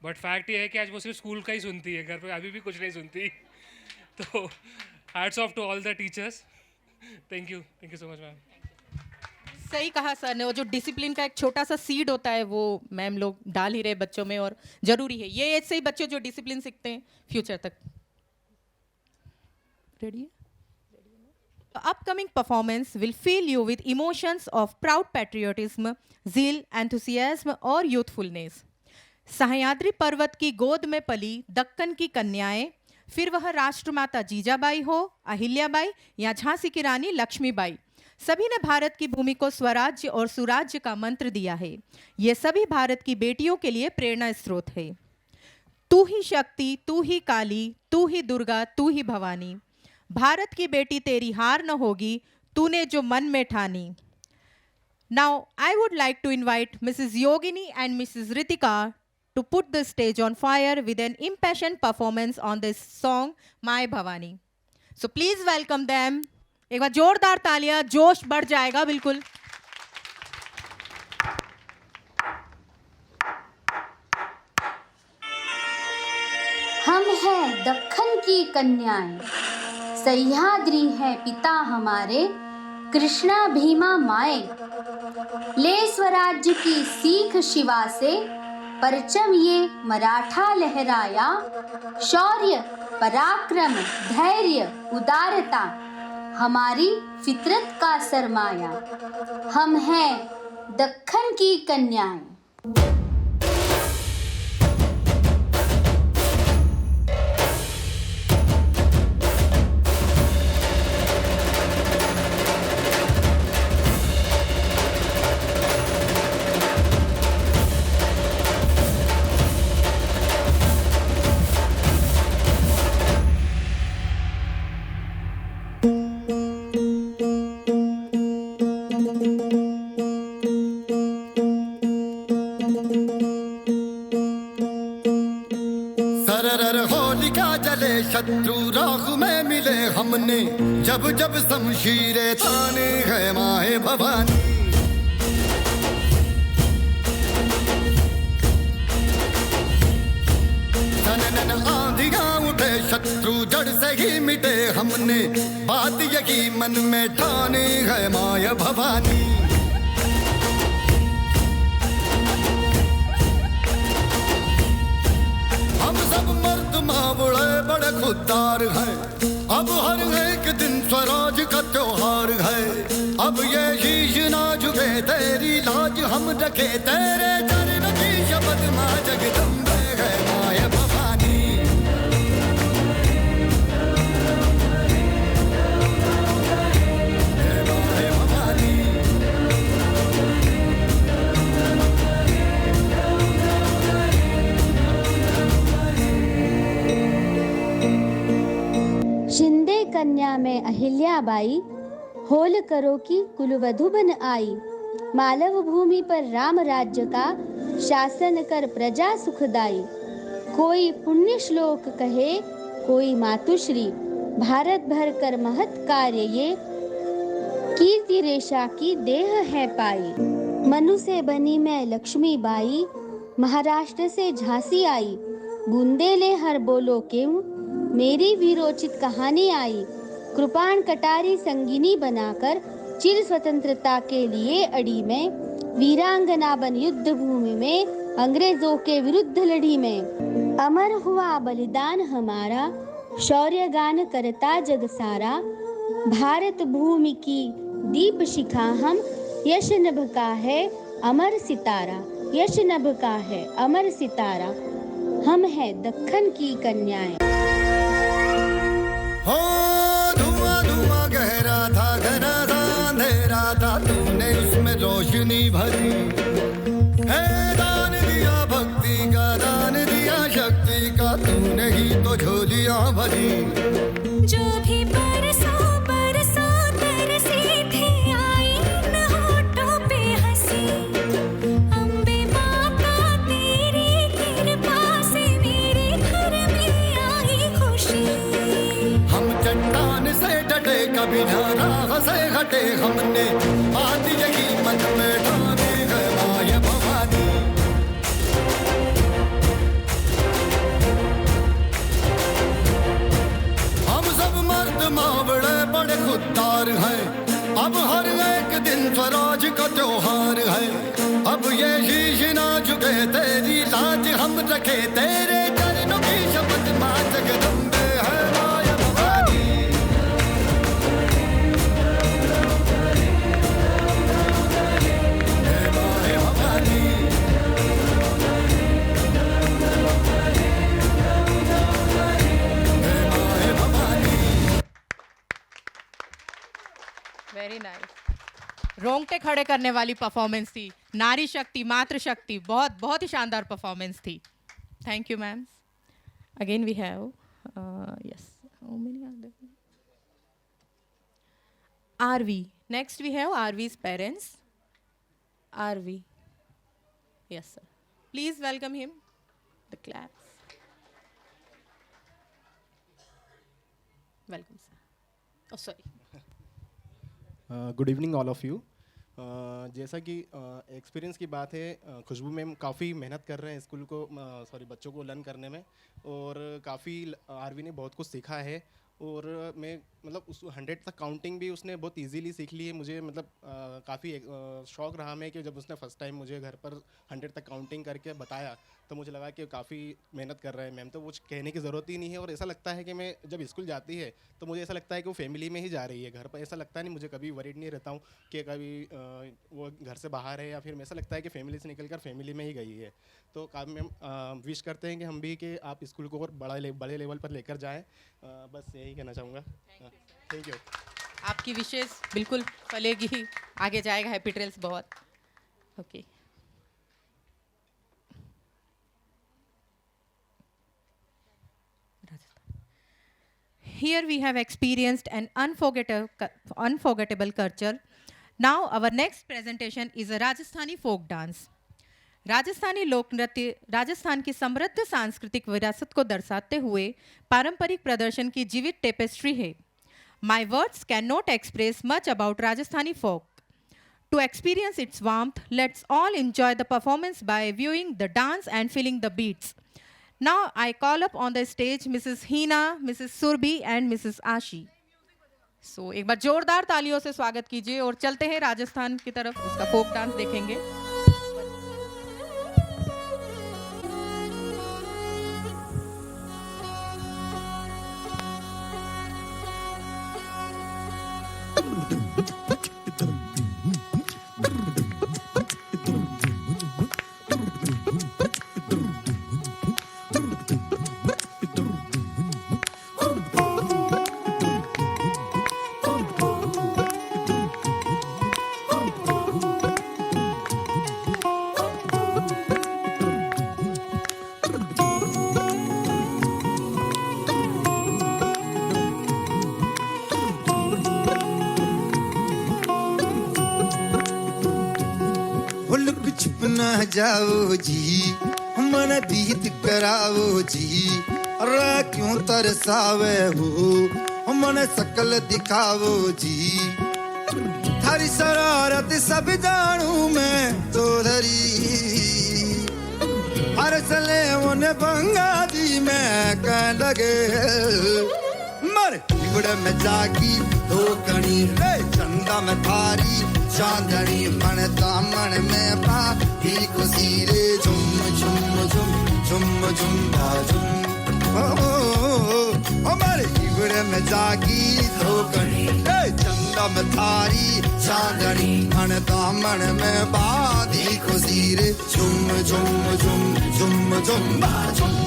बट फैक्ट ये है कि आज वो सिर्फ स्कूल का ही सुनती है, घर पे अभी भी कुछ नहीं सुनती। तो hats off to all the teachers. Thank you so much ma'am. सही कहा सर ने, वो जो डिसिप्लिन का एक छोटा सा सीड होता है वो मैम लोग डाल ही रहे बच्चों में, और जरूरी है ये ऐसे ही बच्चे जो डिसिप्लिन सीखते हैं फ्यूचर तक। रेडी है? Upcoming performance will fill you with emotions of proud patriotism, zeal, enthusiasm और youthfulness. सह्याद्री पर्वत की गोद में पली दक्कन की कन्याएं, फिर वह राष्ट्रमाता जीजाबाई हो, अहिल्याबाई या झांसी की रानी लक्ष्मीबाई, सभी ने भारत की भूमि को स्वराज्य और सुराज्य का मंत्र दिया है। ये सभी भारत की बेटियों के लिए प्रेरणा स्रोत है। तू ही शक्ति, तू ही काली, तू ही दुर्गा, तू ही भवानी, भारत की बेटी तेरी हार न होगी, तूने जो मन में ठानी। Now I would like to invite Mrs. Yogini and Mrs. Ritika to put the stage on fire with an impassioned performance on this song My Bhavani. So please welcome them. एक बार जोरदार तालियां, जोश बढ़ जाएगा बिल्कुल। हम हैं दक्कन की कन्याएं, सह्याद्री है पिता हमारे, कृष्णा भीमा माए, ले स्वराज्य की सीख शिवा से, परचम ये मराठा लहराया, शौर्य पराक्रम धैर्य उदारता हमारी फितरत का सरमाया, हम हैं दक्कन की कन्याएं। शत्रु राह में मिले हमने, जब जब शमशीरें ताने है माए भवानी। नन आंधियां उठे शत्रु जड़ से ही मिटे हमने, बात यही मन में ठाने है माए भवानी। हम सब मर्द मावड़े बड़े खुददार हैं, अब हर एक दिन स्वराज का त्योहार है। अब ये शीश ना झुके तेरी लाज हम रखे, तेरे चरण की शपथ माँ जगदम्बे है माय भवानी। शिंदे कन्या में अहिल्याबाई, होल करो की कुलवधु बन आई। मालव भूमि पर राम राज्य का शासन कर प्रजा सुखदाई। कोई पुण्य श्लोक कहे, कोई मातुश्री, भारत भर कर महत् कार्य ये, कीर्ति रेशा की देह है पाई। मनु से बनी मैं लक्ष्मीबाई, महाराष्ट्र से झांसी आई। बुंदेलहर बोलो क्यों, मेरी वीरोचित कहानी आई। कृपाण कटारी संगिनी बनाकर चिर स्वतंत्रता के लिए अड़ी में, वीरांगना बन युद्ध भूमि में अंग्रेजों के विरुद्ध लड़ी में। अमर हुआ बलिदान हमारा, शौर्य गान करता जग सारा। भारत भूमि की दीप शिखा हम, यश नभ का है अमर सितारा। यश नभ का है अमर सितारा, हम हैं दक्खन की कन्याएं। हो धुआं धुआं गहरा था, घना था, अंधेरा था, तूने उसमें रोशनी भरी है। दान दिया भक्ति का, दान दिया शक्ति का, तूने ही तो झोलियां भरी। जो भी बरसों बरसों तरसी थी, आई न होठों पे हंसी। अम्बे माता तेरी कृपा से मेरे घर में आई खुशी। हम चट्टान से डटे कभी ना राह से हटे, हमने बात यही मन में ठानी है माय भवानी। हम सब मर्द मावड़े बड़े खुददार हैं, अब हर एक दिन स्वराज का त्योहार है। अब ये शीश ना झुके तेरी लाज हम रखे, तेरे चरणों की शपथ मां जगदम्बे है माय भवानी। हे माय भवानी। हे माय भवानी। Very nice. रोंगटे खड़े करने वाली परफॉर्मेंस थी, नारी शक्ति, मातृशक्ति, बहुत बहुत ही शानदार परफॉर्मेंस थी। Thank you ma'am. Again we have yes, how many are there? Aarvi. Next we have आरवी's parents. Aarvi, yes sir, please welcome him. The claps. Welcome sir. Oh sorry. Good evening all of you. जैसा कि experience की बात है, खुशबू ma'am काफ़ी मेहनत कर रहे हैं स्कूल को, बच्चों को लर्न करने में, और काफ़ी आरवी ने बहुत कुछ सीखा है। और मैं मतलब उस 100 तक काउंटिंग भी उसने बहुत इजीली सीख ली है। मुझे मतलब काफ़ी शौक़ रहा मैं कि जब उसने फ़र्स्ट टाइम मुझे घर पर 100 तक काउंटिंग करके बताया तो मुझे लगा कि काफ़ी मेहनत कर रहे हैं मैम, तो कुछ कहने की ज़रूरत ही नहीं है। और ऐसा लगता है कि मैं जब स्कूल जाती है तो मुझे ऐसा लगता है कि वो फैमिली में ही जा रही है। घर पर ऐसा लगता नहीं, मुझे कभी वरीड नहीं रहता हूँ कि कभी वो घर से बाहर है, या फिर ऐसा लगता है कि फैमिली से निकल कर फैमिली में ही गई है। तो काफ़ी मैम विश करते हैं कि हम भी कि आप स्कूल को और बड़े लेवल पर लेकर जाएँ। बस यही कहना चाहूँगा। Thank you. आपकी विशेष बिल्कुल फलेगी, आगे जाएगा हैप्पी ट्रेल्स बहुत। Okay, here we have experienced an unforgettable culture. Now our next presentation is a Rajasthani folk dance. Rajasthani लोक नृत्य राजस्थान की समृद्ध सांस्कृतिक विरासत को दर्शाते हुए पारंपरिक प्रदर्शन की जीवित टेपेस्ट्री है। My words cannot express much about Rajasthani folk. To experience its warmth, let's all enjoy the performance by viewing the dance and feeling the beats. Now I call up on the stage Mrs. Hina, Mrs. Surbi and Mrs. Ashi. So एक बार जोरदार तालियों से स्वागत कीजिए और चलते हैं राजस्थान की तरफ, उसका फोक डांस देखेंगे। जाओ जी, मन दीद कराओ जी, अरे क्यों तरसावे हो, मन सकल दिखाओ जी। थारी शरारत सब जानू मैं तो धरी, हर सले उन्हें बंगा दी मैं कह लगे। मर बिगड़ में जागी दो कणी रे, चंदा में थारी चांदनी मन दामन में पाती खुशी रे झुम झुम झुम झुम झुम झुम हमारे जीवन में जागी धोकनी चंदा में थारी चांदनी मन दामन में पाती खुशी रे झुम झुम झुम झुम झुम झुम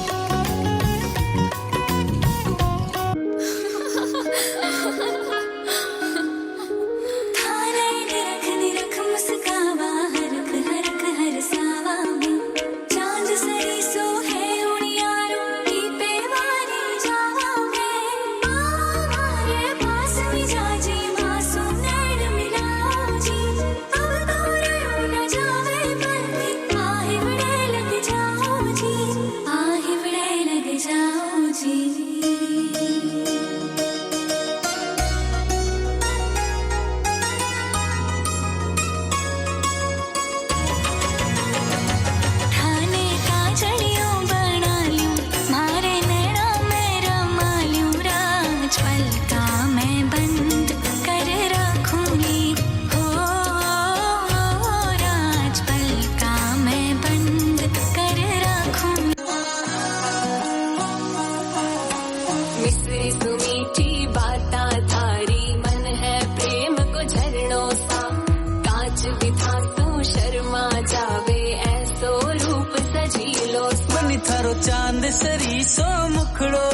थारो चांद सरी सो मुखड़ो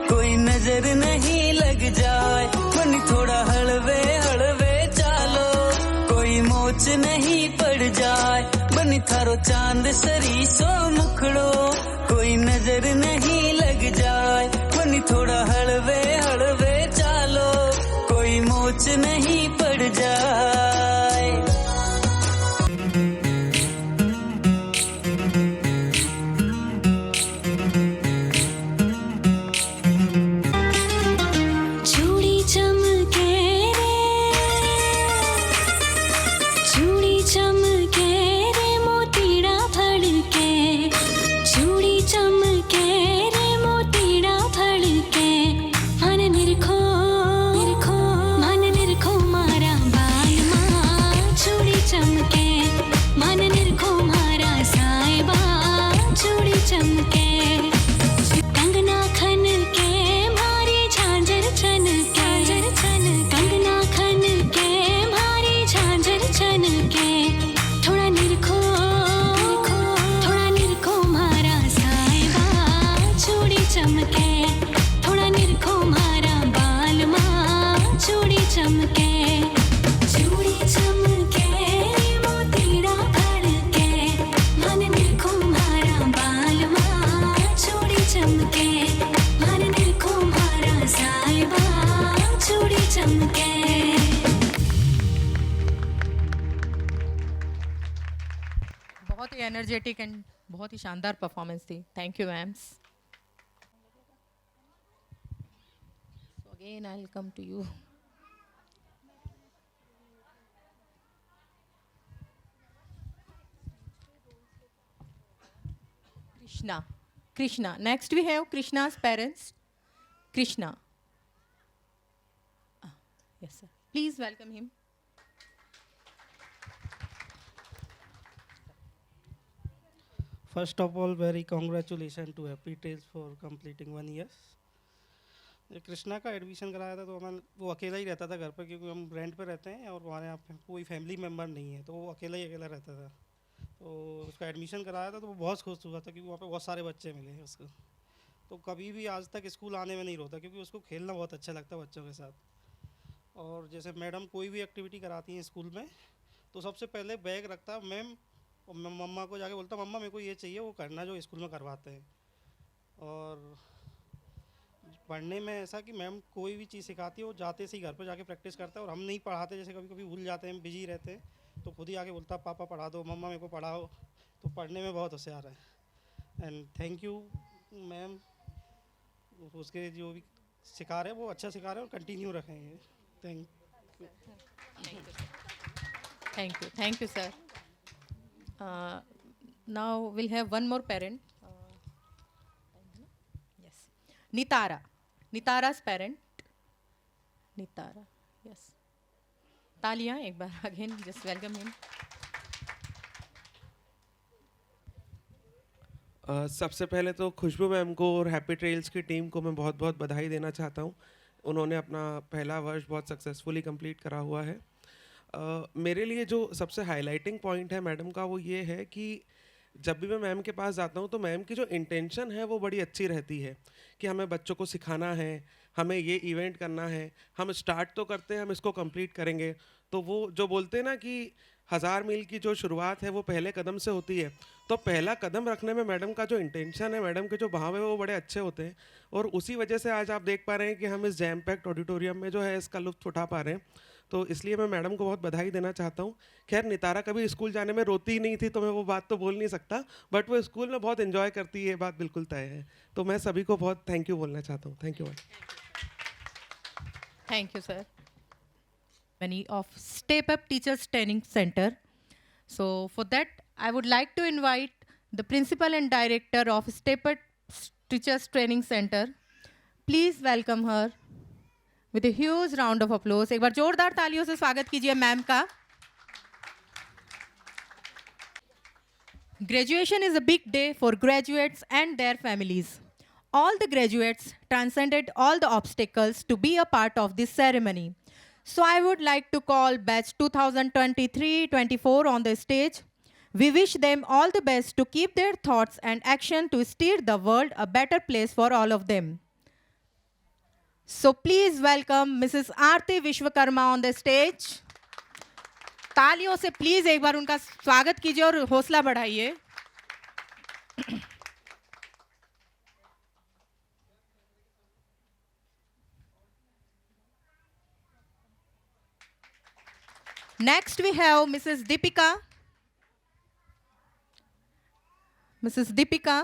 कोई नजर नहीं लग जाए बनी थोड़ा हलवे हलवे चालो कोई मोच नहीं पड़ जाए बनी थारो चांद सरी सो मुखड़ो कोई नजर नहीं लग जाए बनी थोड़ा हलवे हलवे चालो कोई मोच नहीं पड़ जाए बहुत ही एनर्जेटिक एंड बहुत ही शानदार परफॉर्मेंस थी. Thank you ma'am's. So again I'll come to you. Krishna. Next we have Krishna's parents. Krishna. Yes sir. Please welcome him. First of all, very congratulations to Happy Tales for completing 1 year. जब कृष्णा का admission कराया था तो वो अकेला ही रहता था घर पर, क्योंकि हम रेंट पे रहते हैं और हमारे यहाँ पे कोई फैमिली मेम्बर नहीं है, तो वो अकेला रहता था. तो उसका एडमिशन कराया था तो वो बहुत खुश हुआ था, क्योंकि वहाँ पे बहुत सारे बच्चे मिले उसको. तो कभी भी आज तक स्कूल आने में नहीं रोता, क्योंकि उसको खेलना बहुत अच्छा लगता है बच्चों के साथ. और जैसे मैडम कोई भी एक्टिविटी कराती हैं स्कूल में तो सबसे पहले बैग रखता मैम, और मम्मा को जाके बोलता मम्मा मेरे को ये चाहिए, वो करना जो स्कूल में करवाते हैं. और पढ़ने में ऐसा कि मैम कोई भी चीज़ सिखाती है वो जाते से ही घर पर जाके प्रैक्टिस करता है, और हम नहीं पढ़ाते, जैसे कभी कभी भूल जाते हैं, बिजी रहते हैं, तो खुद ही आके बोलता पापा पढ़ा दो, मम्मा मेरे को पढ़ाओ. तो पढ़ने में बहुत होशियार है. एंड थैंक यू मैम, उसके जो भी सिखा रहे हैं वो अच्छा सिखा रहे हैं और कंटिन्यू रखेंगे. Thank you sir. Now we'll have one more parent. Yes, Nitara's parent. Nitara, yes. तालियां एक बार अगेन, जस्ट वेलकम हिम। सबसे पहले तो खुशबू मैम को और हैप्पी ट्रेल्स की टीम को मैं बहुत बहुत बधाई देना चाहता हूँ। उन्होंने अपना पहला वर्ष बहुत सक्सेसफुली कंप्लीट करा हुआ है। मेरे लिए जो सबसे हाईलाइटिंग पॉइंट है मैडम का वो ये है कि जब भी मैं मैम के पास जाता हूँ तो मैम की जो इंटेंशन है वो बड़ी अच्छी रहती है कि हमें बच्चों को सिखाना है, हमें ये इवेंट करना है, हम स्टार्ट तो करते हैं, हम इसको कंप्लीट करेंगे। तो वो जो बोलते हैं ना कि 1000 मील की जो शुरुआत है वो पहले कदम से होती है, तो पहला कदम रखने में मैडम का जो इंटेंशन है, मैडम के जो भाव है वो बड़े अच्छे होते हैं। और उसी वजह से आज आप देख पा रहे हैं कि हम इस जैम पैक्ड ऑडिटोरियम में जो है इसका लुत्फ उठा पा रहे हैं। तो इसलिए मैं मैडम को बहुत बधाई देना चाहता हूँ। खैर नितारा कभी स्कूल जाने में रोती ही नहीं थी तो मैं वो बात तो बोल नहीं सकता, बट वो स्कूल में बहुत एंजॉय करती है, ये बात बिल्कुल तय है। तो मैं सभी को बहुत थैंक यू बोलना चाहता हूँ। Thank you. Thank you, sir. Many of Step Up Teachers Training Center. So for that, I would like to invite the principal and director of Step Up Teachers Training Center. Please welcome her with a huge round of applause. एक बार जोरदार तालियों से स्वागत कीजिए ma'am का। Graduation is a big day for graduates and their families. All the graduates transcended all the obstacles to be a part of this ceremony. So I would like to call batch 2023-24 on the stage. We wish them all the best to keep their thoughts and action to steer the world a better place for all of them. So please welcome Mrs. Aarti Vishwakarma on the stage. तालियों से please एक बार उनका स्वागत कीजिए और हौसला बढ़ाइए। Next we have Mrs. Deepika. Mrs. Deepika.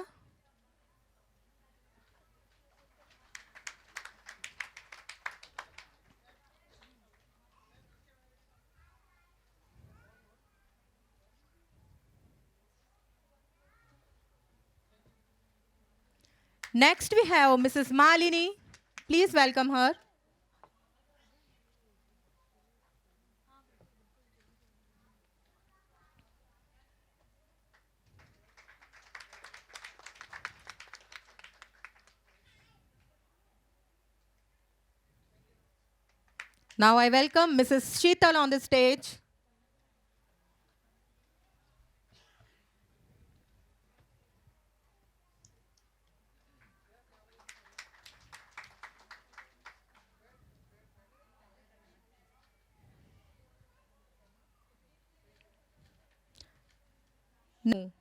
Next we have Mrs. Malini. Please welcome her. Now I welcome Mrs. Sheetal on the stage. No.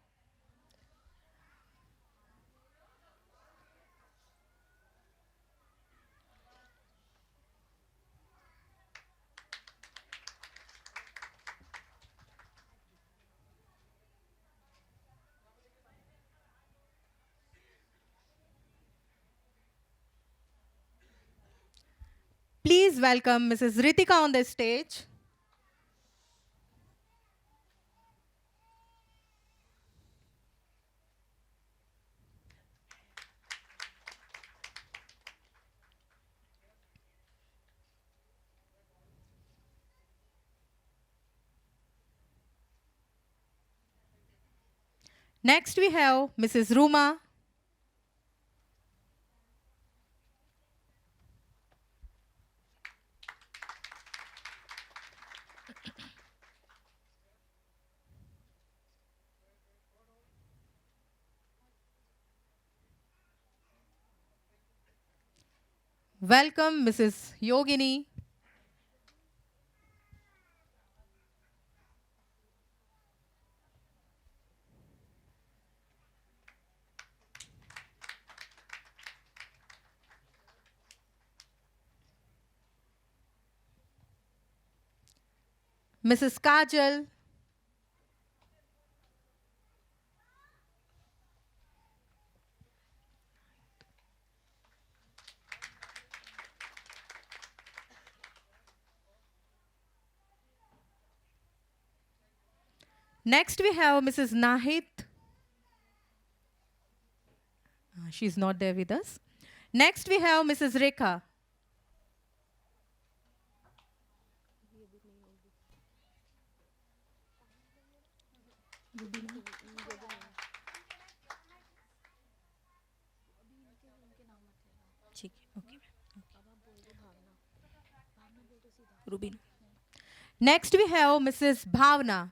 Please welcome Mrs. Ritika on the stage. Next we have Mrs. Ruma. Welcome Mrs. Yogini. Mrs. Kajal. Next we have Mrs. Nahid. She's not there with us. Next we have Mrs. Rekha. ठीक है, okay. Rubina. Next we have Mrs. Bhavna.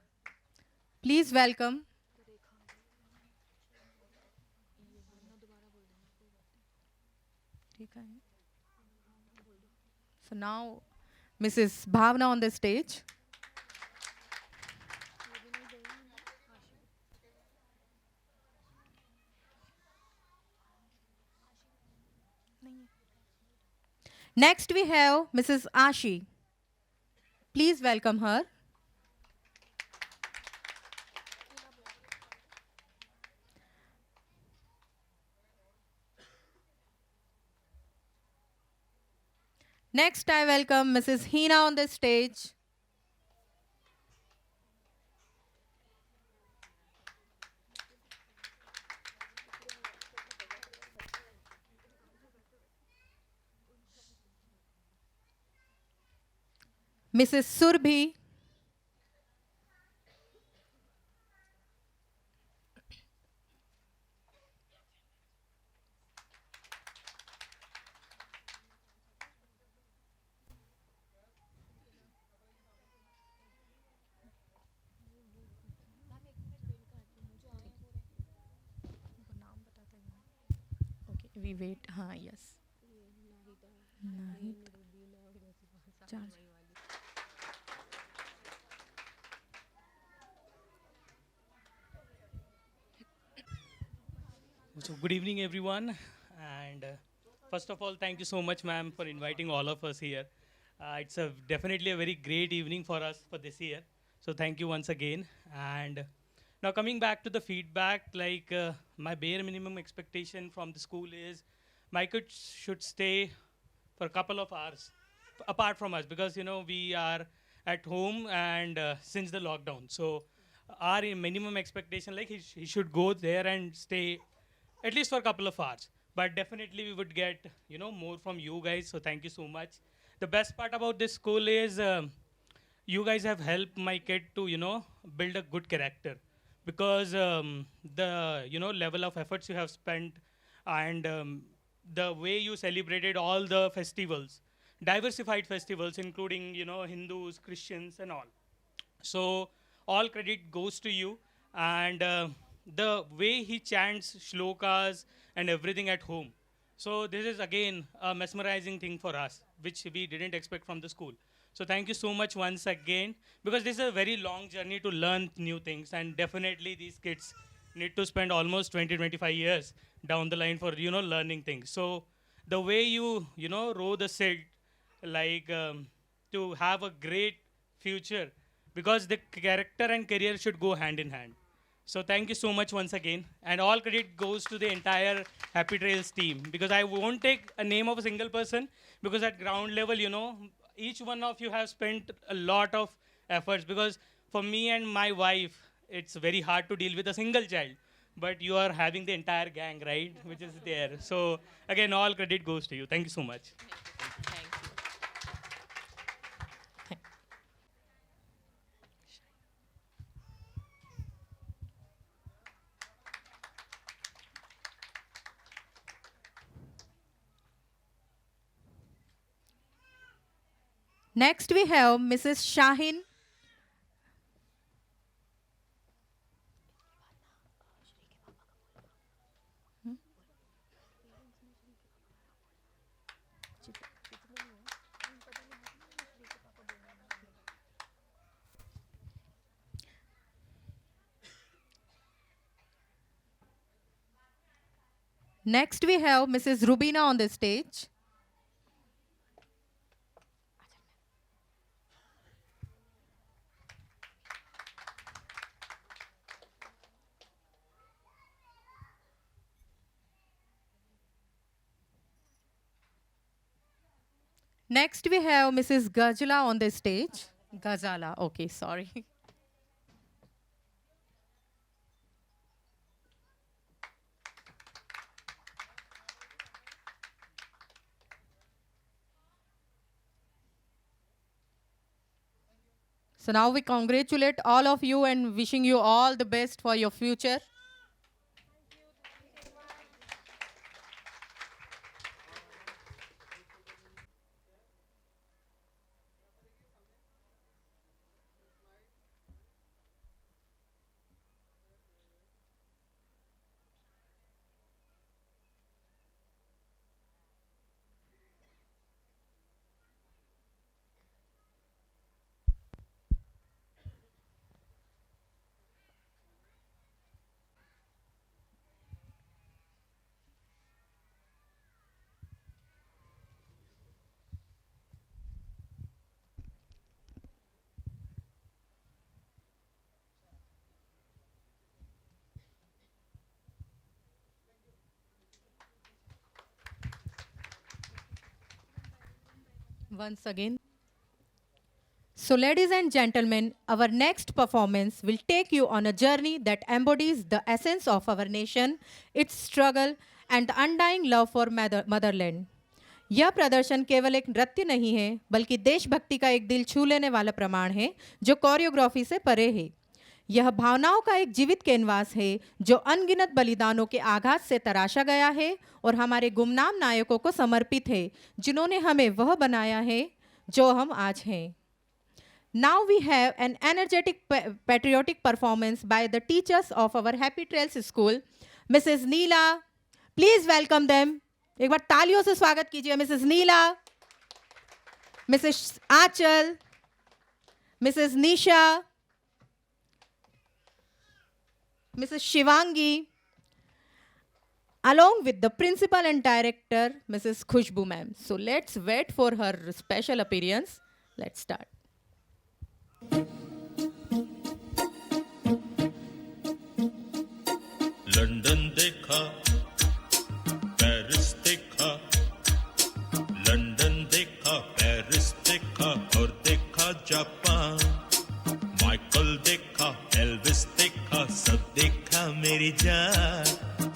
Please welcome. So now Mrs. Bhavna on the stage. Next we have Mrs. Ashi. Please welcome her. Next I welcome Mrs. Hina on the stage. Mrs. Surbhi. Okay, we wait. हाँ, yes. Nahid. Charge. So good evening, everyone. And first of all, thank you so much, ma'am, for inviting all of us here. It's definitely a very great evening for us for this year. So thank you once again. And now coming back to the feedback, like my bare minimum expectation from the school is my kids should stay for a couple of hours apart from us, because we are at home and since the lockdown. So our minimum expectation, like he should go there and stay at least for a couple of hours. But definitely we would get more from you guys, so thank you so much. The best part about this school is you guys have helped my kid to build a good character, because the level of efforts you have spent, and the way you celebrated all the festivals, diversified festivals, including Hindus, Christians and all. So all credit goes to you. And the way he chants shlokas and everything at home. So this is again a mesmerizing thing for us, which we didn't expect from the school. So thank you so much once again, because this is a very long journey to learn new things, and definitely these kids need to spend almost 20-25 years down the line for learning things. So the way you row the set, like to have a great future, because the character and career should go hand in hand. So thank you so much once again, and all credit goes to the entire Happy Trails team, because I won't take a name of a single person, because at ground level, each one of you have spent a lot of efforts, because for me and my wife, it's very hard to deal with a single child, but you are having the entire gang, right, which is there. So again, all credit goes to you. Thank you so much. Next we have Mrs. Shahin. Next we have Mrs. Rubina on the stage. Next we have Mrs. Gajala on the stage. Gazala, okay, sorry. So now we congratulate all of you and wishing you all the best for your future. once again. So, ladies and gentlemen, our next performance will take you on a journey that embodies the essence of our nation, its struggle, and the undying love for motherland. यह प्रदर्शन केवल एक नृत्य नहीं है, बल्कि देशभक्ति का एक दिल छू लेने वाला प्रमाण है, जो कोरियोग्राफी से परे है। यह भावनाओं का एक जीवित कैनवास है, जो अनगिनत बलिदानों के आघात से तराशा गया है और हमारे गुमनाम नायकों को समर्पित है, जिन्होंने हमें वह बनाया है जो हम आज हैं। Now we have an energetic patriotic performance by the teachers of our Happy Trails School, Mrs. Neela. Please welcome them. एक बार तालियों से स्वागत कीजिए Mrs Neela, Mrs Anchal, Mrs Nisha, Mrs Shivangi, along with the principal and director, Mrs. Khushbu ma'am. So let's wait for her special appearance. Let's start. London देखा, Paris देखा, London देखा, Paris देखा और देखा जापान। माइकल देखा, एल्विस देखा, सब देखा मेरी जान।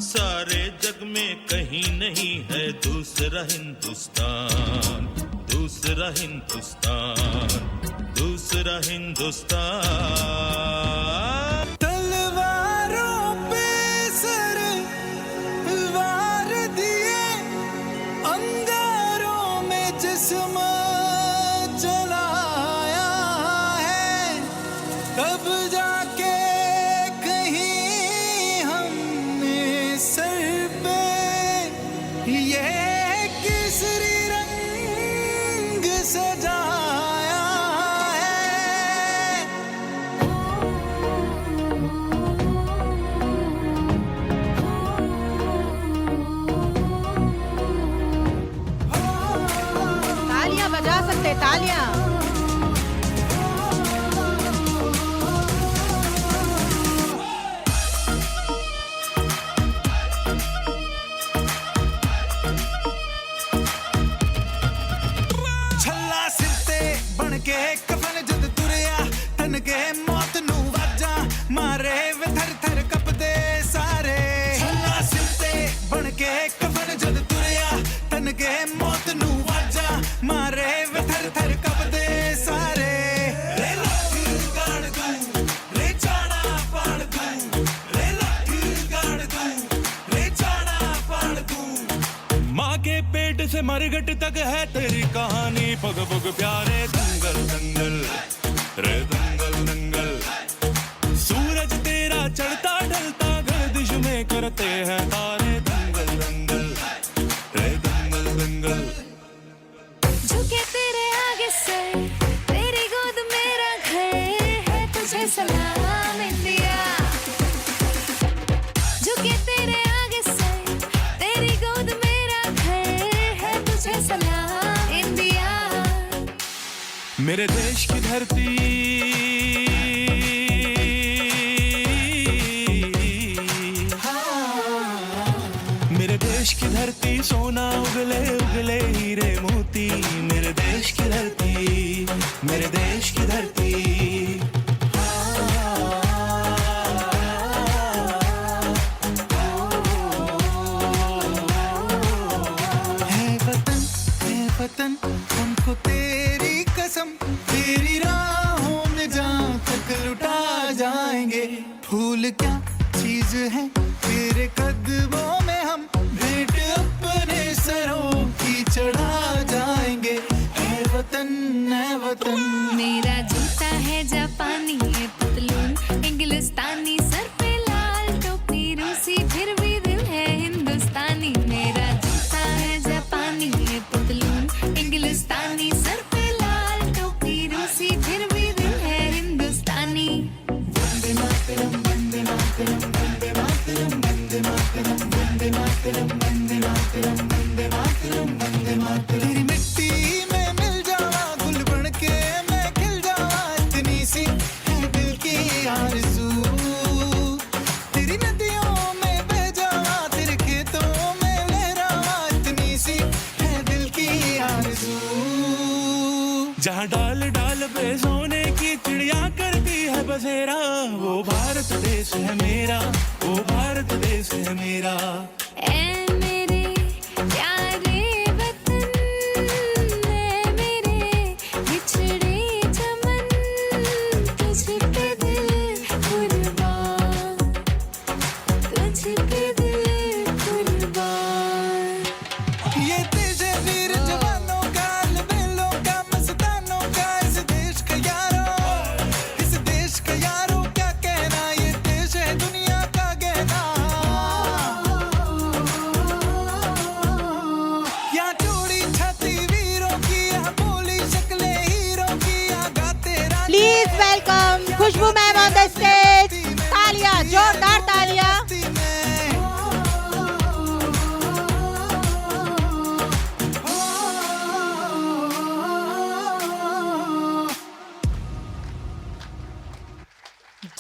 सारे जग में कहीं नहीं है दूसरा हिंदुस्तान, दूसरा हिंदुस्तान, दूसरा हिंदुस्तान। तलवारों पे सर वार दिए, अंगारों में जिस्म जलाया है, तब जाके कहीं हमने सर पे ये केसरी रंग सजाया है। तालियां बजा सकते, तालियां। छल्ला सिरते बन के कफन जद तुरया, तन के मौत नू वाजा मारे वे थर थर कपदे सारे। छल्ला सिरते बन के कफन जद तुरया, तन के मौत नू वाजा मारे वे थर थर कपदे सारे। रे लाठी गाड़ दूं, रे जाना पाड़ दूं, रे लाठी गाड़ दूं, रे जाना पाड़ दूं। माँ के पेट से मरघट तक है तेरी कहानी, पग पग प्यारे दंगल दंगल रे दंगल दंगल। सूरज तेरा चढ़ता ढलता गर्दिश में करते हैं तारे, दंगल दंगल रे दंगल दंगल। झुके तेरे आगे से, तेरी गोद मेरा घर है, तुझे सलाम इंडिया। झुके तेरे आगे से, तेरी गोद मेरा घर है, तुझे सलाम इंडिया। मेरे देश की धरती मेरे देश की धरती, सोना उगले उगले हीरे मोती। मेरे देश की धरती, मेरे देश की धरती। है वतन हमको तेरी कसम, तेरी राहों में जहाँ तक लुटा जाएंगे। फूल क्या चीज है तेरे कदमों में, हम भेंट अपने सरों की चढ़ा जाएंगे। है वतन मेरा जूता है जापानी, ये पतलून इंग्लिस्तानी, सर पे लाल टोपी रूसी, फिर भी दिल है हिंदुस्तानी। मेरा जूता है जापानी, ये पतलून इंग्लिस्तानी, सर पे लाल टोपी रूसी, फिर भी दिल है हिंदुस्तानी। वंदे मातरम, वंदे मातरम, वंदे मातरम, वंदे मातरम, वंदे मातरम, वंदे मातरम, वंदे मातरम, वंदे मातरम। तेरी मिट्टी में मिल जावा, गुल बन के मैं खिल जावा, इतनी सी है दिल की आरज़ू। तेरी नदियों में बह जावा, तेरे खेतों में लहरावा, इतनी सी है दिल की आरज़ू। बसेरा, वो भारत देश है मेरा, वो भारत देश है मेरा। ऐ मेरे प्यारे वतन, ऐ मेरे बिछड़े चमन, तुझ पे दिल कुर्बान, तुझ पे दिल कुर्बान। ये देश है वीर जवानों का, लबेलों का, मस्तानों का, इस देश का यारो, इस देश का यारो क्या कहना, ये देश है दुनिया का गहना। यहाँ चूड़ी छाती वीरों की, यहाँ बोली शक्लें हीरों की, यहाँ गाते राजा। Please welcome Khushboo ma'am on the stage. तालियां, जोरदार तालियां।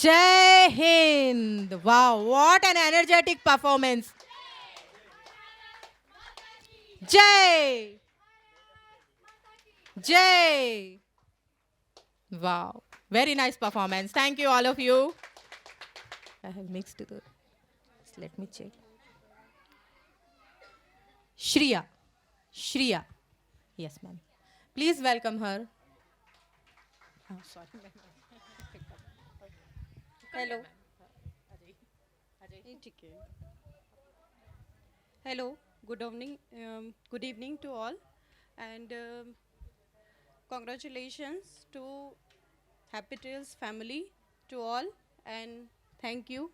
जय हिंद। Wow, what an energetic performance. जय जय। Wow, very nice performance. Thank you, all of you. I have mixed the. Let me check. Shriya. Shriya. Yes, ma'am. Please welcome her. Oh, sorry. Hello. Hello. Good evening to all, and congratulations to Happy Trails family to all, and thank you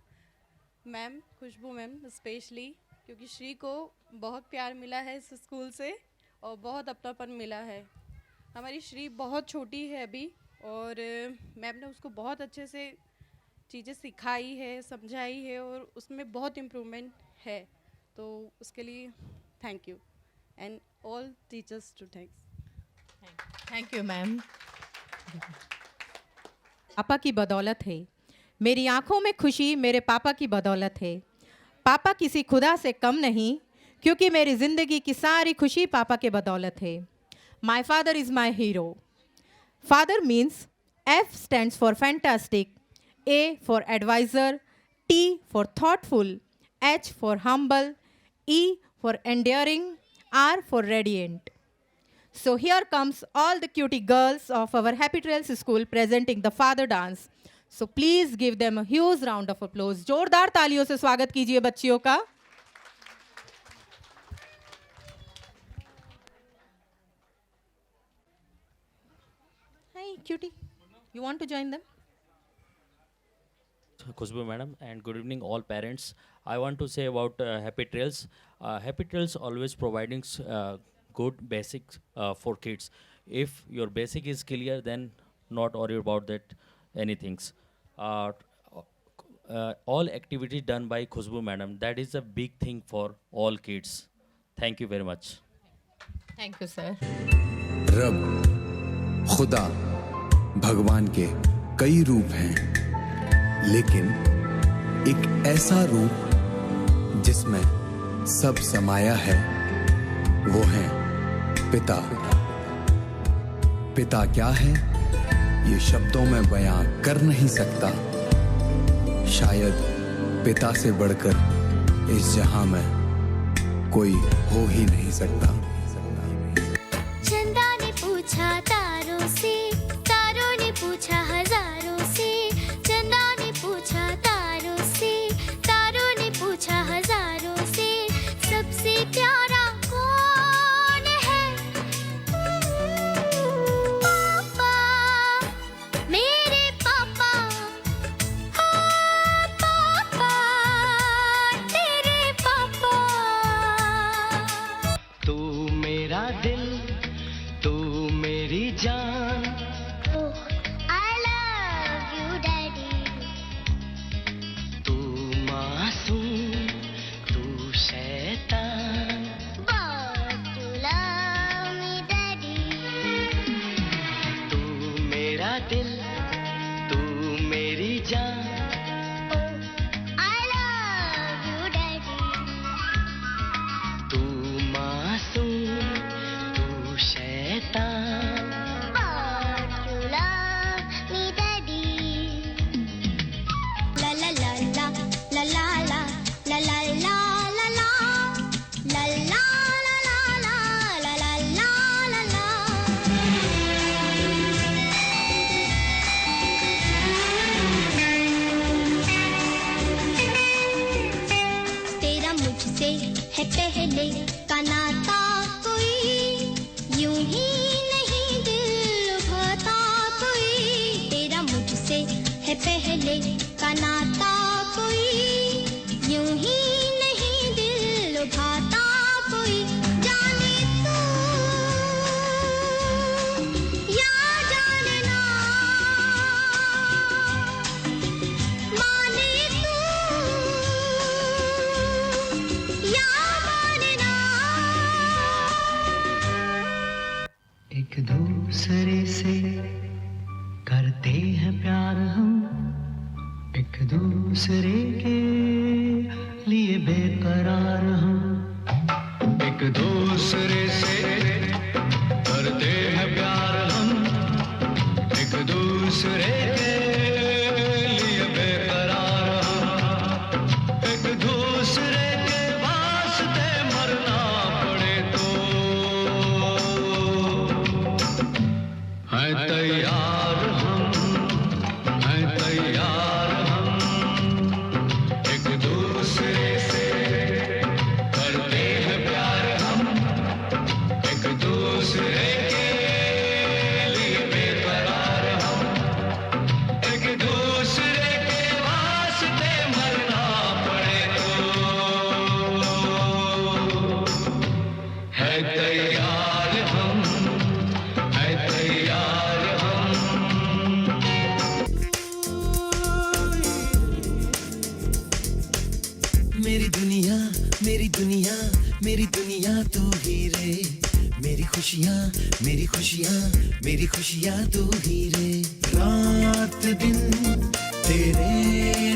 ma'am, Khushboo ma'am specially, क्योंकि श्री को बहुत प्यार मिला है इस school से और बहुत अपनापन मिला है। हमारी श्री बहुत छोटी है अभी, और मैम ने उसको बहुत अच्छे से चीज़ें सिखाई है, समझाई है, और उसमें बहुत इम्प्रूवमेंट है। तो उसके लिए thank you, and all teachers to thanks. Thank you ma'am. पापा की बदौलत है, मेरी आंखों में खुशी मेरे पापा की बदौलत है। पापा किसी खुदा से कम नहीं, क्योंकि मेरी ज़िंदगी की सारी खुशी पापा के बदौलत है। My father is my hero. Father means F stands for fantastic, A for advisor, T for thoughtful, H for humble, E for enduring, R for radiant. So here comes all the cutie girls of our Happy Trails School presenting the father dance. So please give them a huge round of applause. जोरदार तालियों से स्वागत कीजिए बच्चियों का। Hi cutie, you want to join them? Khushbu madam, and good evening all parents. I want to say about Happy Trails. Happy Trails always providing good basics for kids. If your basic is clear, then not worry about that anythings. All activities done by Khushbu madam, that is a big thing for all kids. Thank you very much. Thank you sir. रब, खुदा, भगवान के कई रूप हैं, लेकिन एक ऐसा रूप जिसमें सब समाया है, वो है पिता। पिता क्या है, ये शब्दों में बयां कर नहीं सकता। शायद पिता से बढ़कर इस जहां में कोई हो ही नहीं सकता। चंदा ने पूछा तारों से, तारों ने पूछा हजारों से। चंदा ने पूछा तारों से, तारों ने पूछा हजारों से, सबसे प्यारा कौन है? पापा, मेरे पापा, हाँ पापा, तेरे पापा। तू है पहले का नाता कोई, यूं ही नहीं दिल लुभाता कोई, तेरा मुझसे है पहले का नाता कोई, यूं ही नहीं दिल लुभाता कोई, जाने तू या जाने ना, माने तू या माने ना। एक दूसरे से करते हैं प्यार हम, एक दूसरे के लिए बेकरार हम, एक दूसरे से करते हैं प्यार हम, एक दूसरे के लिए बेकरार हम, एक दूसरे के वास्ते मरना पड़े तो हैं तैयार हम, हैं तैयार हम, एक दूसरे से करते हैं प्यार हम, एक दूसरे के लिए बेकरार हम, एक दूसरे के वास्ते मरना पड़े तो है तैयार हम, है तैयार हम। मेरी दुनिया मेरी दुनिया मेरी दुनिया तू ही रे, मेरी खुशियाँ मेरी खुशियाँ मेरी खुशियाँ तू ही रे, रात दिन तेरे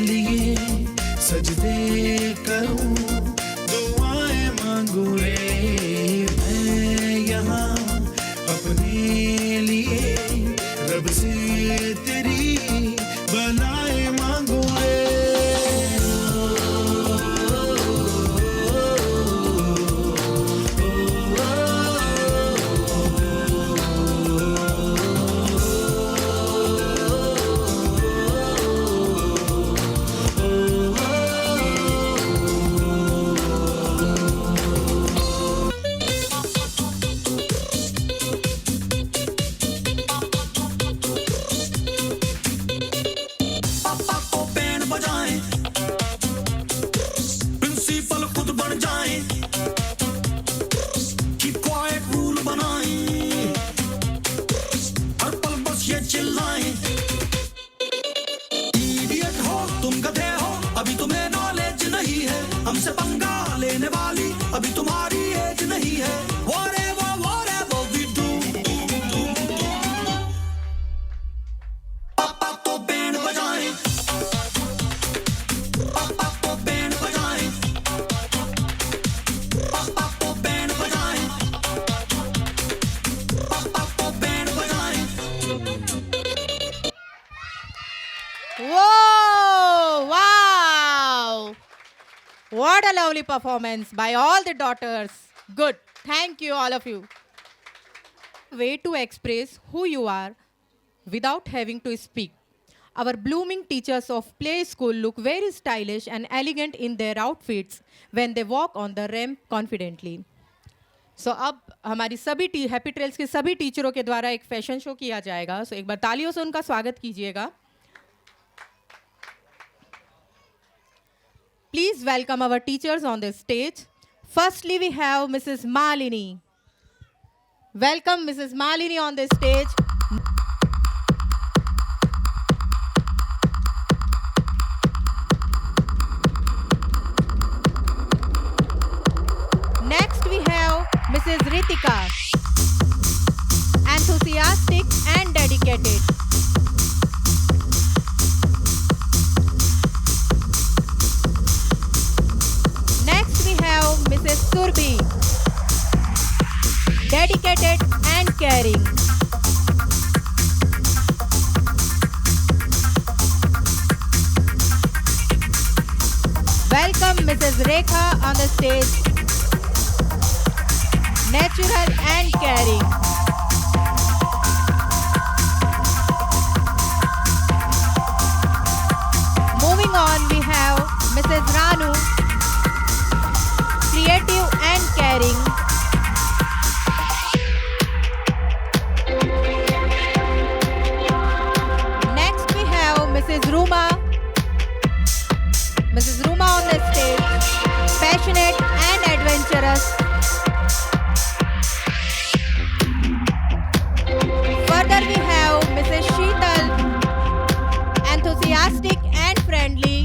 लिए सजदे करूं, दुआएं मांगू रे, मैं यहाँ अपने लिए रब से तेरी बनाए मांगू रे। पापा को बैंड बजाएं, प्रिंसिपल खुद बन जाएं, कीप क्वाइट रूल बनाएं, हर पल बस ये चिल्लाएं, इडियट हो तुम गधे हो, अभी तुम्हें नॉलेज नहीं है, हमसे पंगा लेने वाली अभी तुम्हारी एज नहीं है, whatever we do, पापा को बैंड बजाएं, पापा को बैंड बजाएं, पापा को बैंड बजाएं, पापा को बैंड बजाएं। Whoa! Wow! What a lovely performance by all the daughters. Good. Thank you, all of you. Way to express who you are without having to speak. Our blooming teachers of play school look very stylish and elegant in their outfits when they walk on the ramp confidently. So अब हमारी सभी happy trails के सभी टीचरों के द्वारा एक fashion show किया जाएगा. So एक बार तालियों से उनका स्वागत कीजिएगा. Please welcome our teachers on the stage. Firstly, we have Mrs. Malini. Welcome Mrs. Malini on the stage. Next, we have Mrs. Ritika. Enthusiastic and dedicated. Next, we have Mrs. Surbi. Dedicated and caring. Welcome Mrs. Rekha on the stage. Natural and caring. Moving on, we have Mrs. Ranu. Creative caring. Next we have Mrs. Ruma. Mrs. Ruma on the stage, passionate and adventurous. Further we have Mrs. Sheetal, enthusiastic and friendly.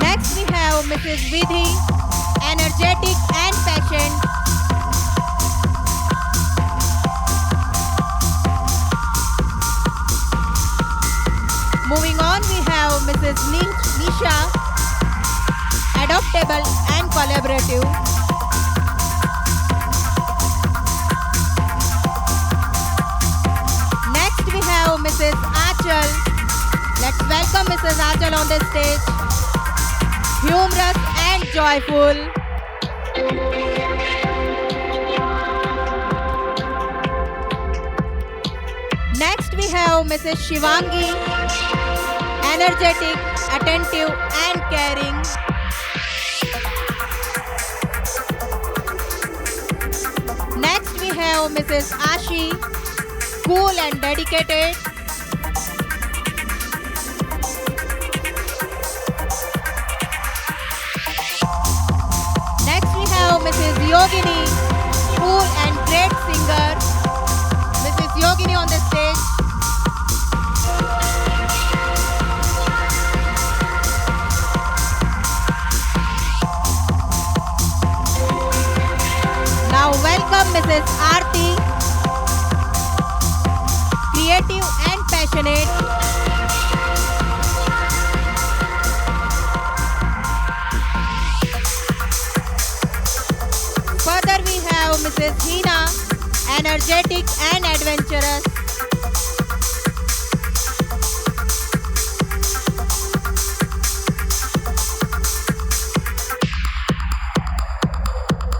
Next we have Mrs. Vidhi, energetic and passionate. Moving on, we have Mrs. Nisha, adaptable and collaborative. Next, we have Mrs. Achal. Let's welcome Mrs. Achal on the stage. Humorous and joyful. Next, we have Mrs. Shivangi, energetic, attentive and caring. Next we have Mrs. Ashi, cool and dedicated. Next we have Mrs. Yogini, cool and great singer. Mrs. Yogini on the stage. Now welcome Mrs. Aarti, creative and passionate. Further we have Mrs. Hina, energetic and adventurous.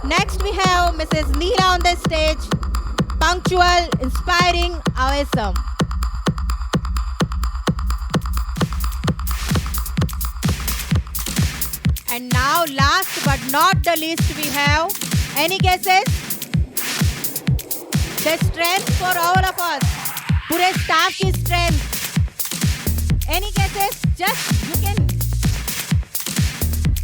Next we have Mrs. Neela on the stage, punctual, inspiring, awesome. And now last but not the least we have, any guesses? The strength for all of us, पूरे staff की strength. Any guesses? Just you can.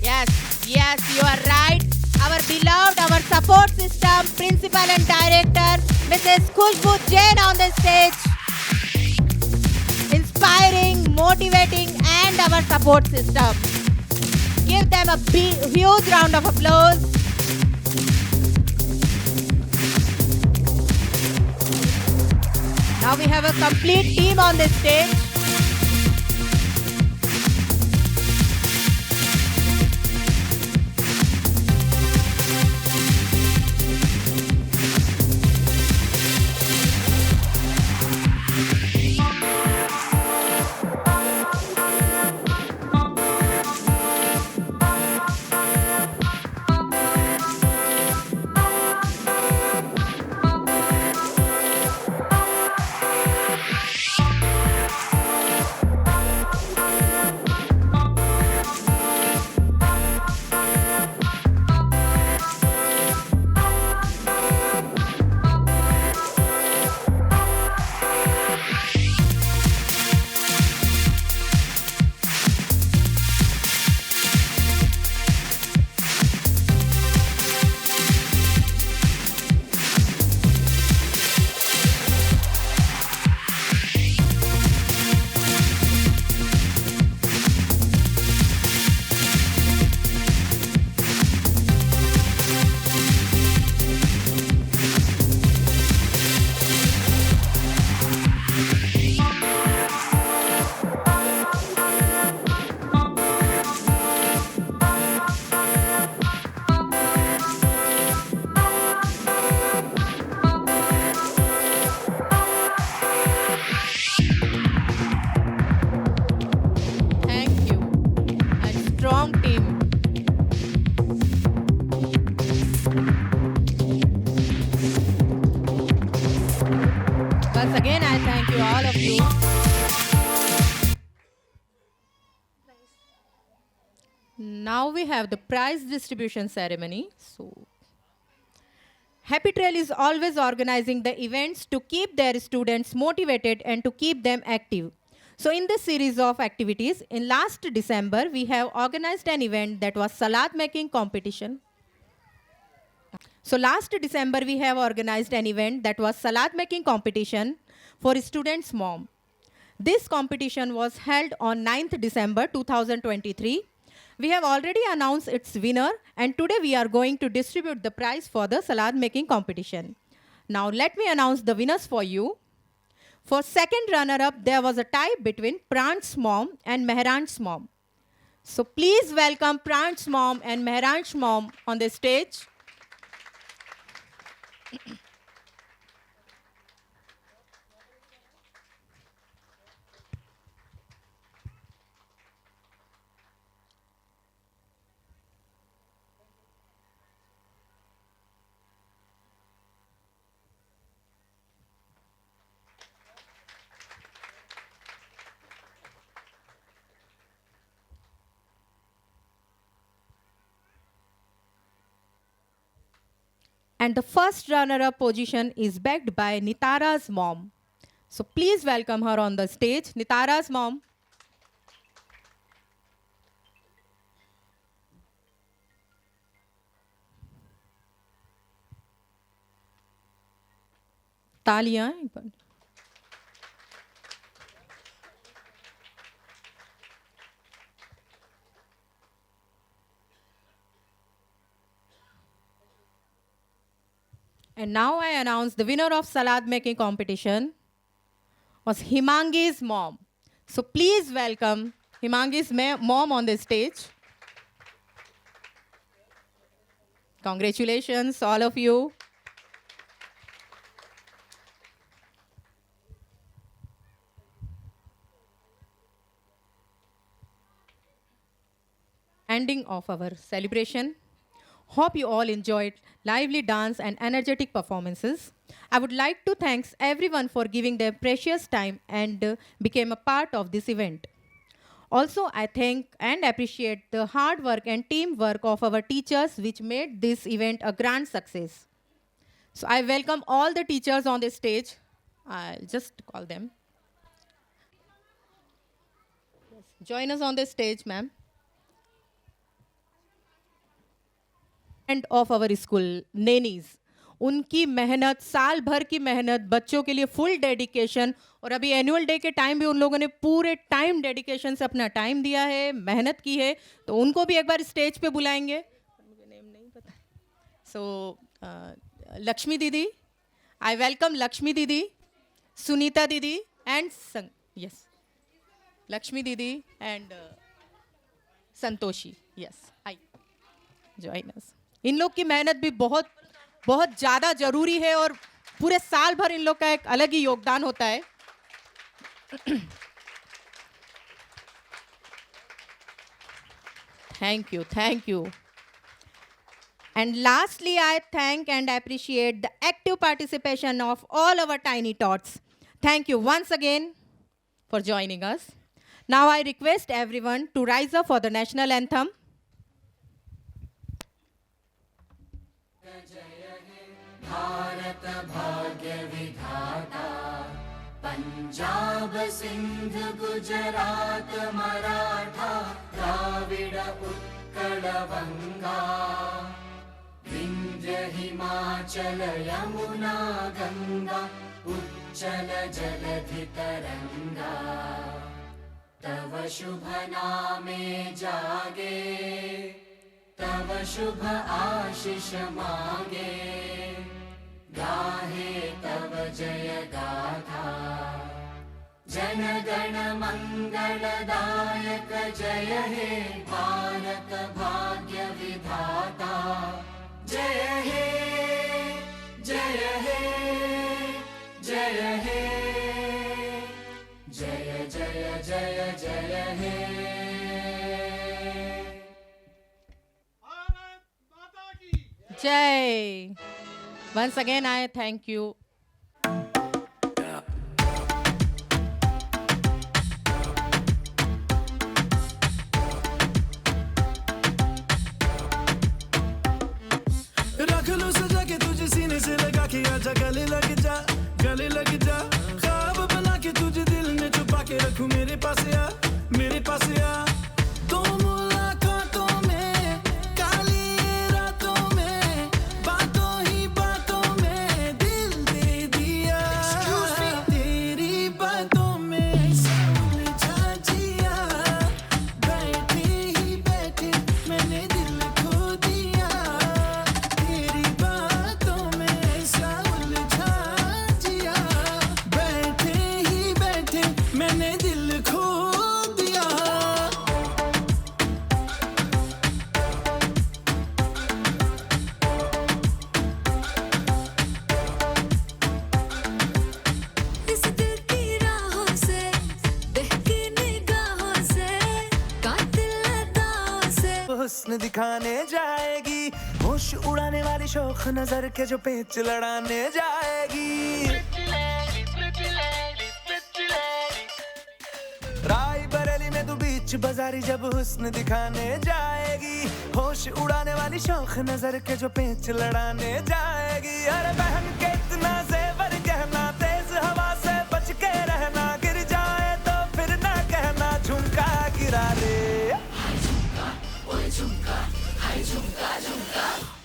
Yes, you are right. Our beloved, our support system, principal and director, Mrs. Khushbu Jain on the stage. Inspiring, motivating, and our support system. Give them a huge round of applause. Now we have a complete team on the stage. Once again, I thank you, all of you. Now we have the prize distribution ceremony. So, Happy Trail is always organizing the events to keep their students motivated and to keep them active. So in this series of activities, in last December, we have organized an event that was salad making competition. So last December, we have organized an event that was salad making competition for students' mom. This competition was held on 9th December 2023. We have already announced its winner, and today we are going to distribute the prize for the salad making competition. Now let me announce the winners for you. For second runner-up, there was a tie between Pranch's mom and Mehran's mom. So please welcome Pranch's mom and Mehran's mom on the stage. And the first runner-up position is backed by Nitara's mom. So please welcome her on the stage, Nitara's mom. तालियां एक बार. And now I announce the winner of salad making competition was Himangi's mom. So please welcome Himangi's mom on the stage. Congratulations, all of you. Ending of our celebration. Hope you all enjoyed lively dance and energetic performances. I would like to thank everyone for giving their precious time and became a part of this event. Also, I thank and appreciate the hard work and teamwork of our teachers which made this event a grand success. So I welcome all the teachers on the stage. I'll just call them. Join us on the stage, ma'am. And of our school, nannies. उनकी मेहनत, साल भर की मेहनत, बच्चों के लिए full dedication, और अभी एनुअल डे के टाइम भी उन लोगों ने पूरे टाइम डेडिकेशन से अपना टाइम दिया है, मेहनत की है, तो उनको भी एक बार स्टेज पे बुलाएंगे. मुझे नेम नहीं पता. सो लक्ष्मी दीदी, आई वेलकम लक्ष्मी दीदी, सुनीता दीदी एंड यस लक्ष्मी दीदी and Santoshi. Yes I join us. इन लोग की मेहनत भी बहुत बहुत ज़्यादा ज़रूरी है और पूरे साल भर इन लोग का एक अलग ही योगदान होता है. Thank you, thank you. And lastly, I thank and appreciate the active participation of all our tiny tots. Thank you once again for joining us. Now I request everyone to rise up for the national anthem. Bharat भाग्य विधाता पंजाब सिंध गुजरात मराठा द्राविड उत्कल बंगा विंध्य हिमाचल यमुना गंगा उच्चल जलधि तरंगा तव शुभ नामे जागे तव शुभ आशीष मांगे गाहे तव जय गाथा जन गण मंगलदायक जय हे भारत भाग्य विधाता जय हे जय हे जय हे जय जय जय जय हे. Jai. Once again, I thank you. हुस्न दिखाने जाएगी, होश उड़ाने वाली शौक नजर के जो पेच लड़ाने जाएगी। राय बरेली में तू बीच बाजारी जब हुस्न दिखाने जाएगी, होश उड़ाने वाली शौक नजर के जो पेच लड़ाने जाएगी। अरे बहन के इतना जेवर कहना, तेज हवा से बच के रहना, गिर जाए तो फिर ना कहना झुमका गिरा ले।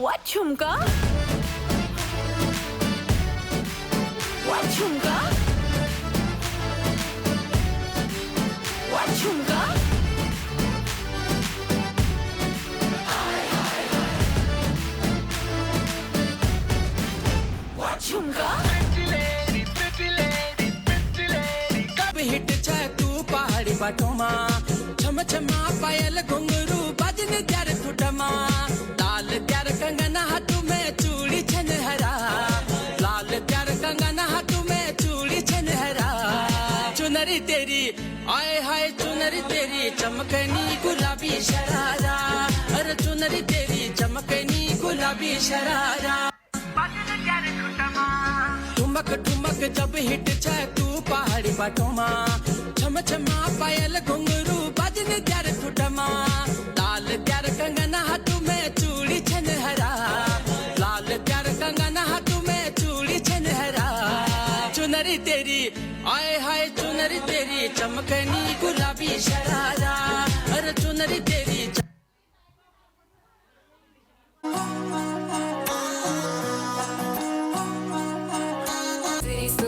What झुमका? What झुमका? What झुमका? What झुमका? कब हिट छे तू पहाड़ी बाटोमा, छम छमा पायल घुंघरू बजन त्यार ठुठमा, लाल त्यार कंगना हाथों में चूड़ी छनहरा, लाल त्यार कंगना हाथों में चूड़ी छनहरा। चुनरी तेरी आए हाय चुनरी तेरी चमकनी गुलाबी शरारा, अरे चुनरी तेरी चमकनी गुलाबी शरारा। ठुमक ठुमक जब हिट छे तू पहाड़ी बाटोमा, छम छमा पायल घुंघरू बजन त्यार ठुठमा, लाल त्यार कंगना हाथों में चूड़ी छनहरा, लाल त्यार कंगना हाथों में चूड़ी छनहरा। चुनरी तेरी आए हाय चुनरी तेरी चमकनी गुलाबी शरारा, अरे चुनरी तेरी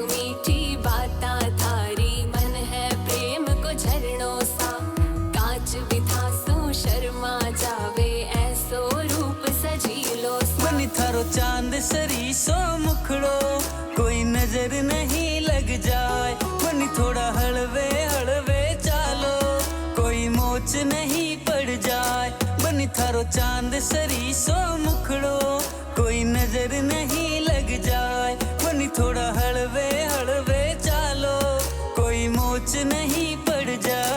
मीठी बातां थारी, मन है प्रेम को झरनों सा, कांच बिथासू शर्मा जावे, ऐसो रूप सजीलो सा। बनी थारो चांद सरी सो मुखड़ो, कोई नजर नहीं लग जाए, बनी थोड़ा हलवे हलवे चालो, कोई मोच नहीं पड़ जाए। बनी थारो चांद सरी सो मुखड़ो, कोई नजर नहीं लग जाए, बनी थोड़ा हलवे हलवे चालो, कोई मोच नहीं पड़ जाए।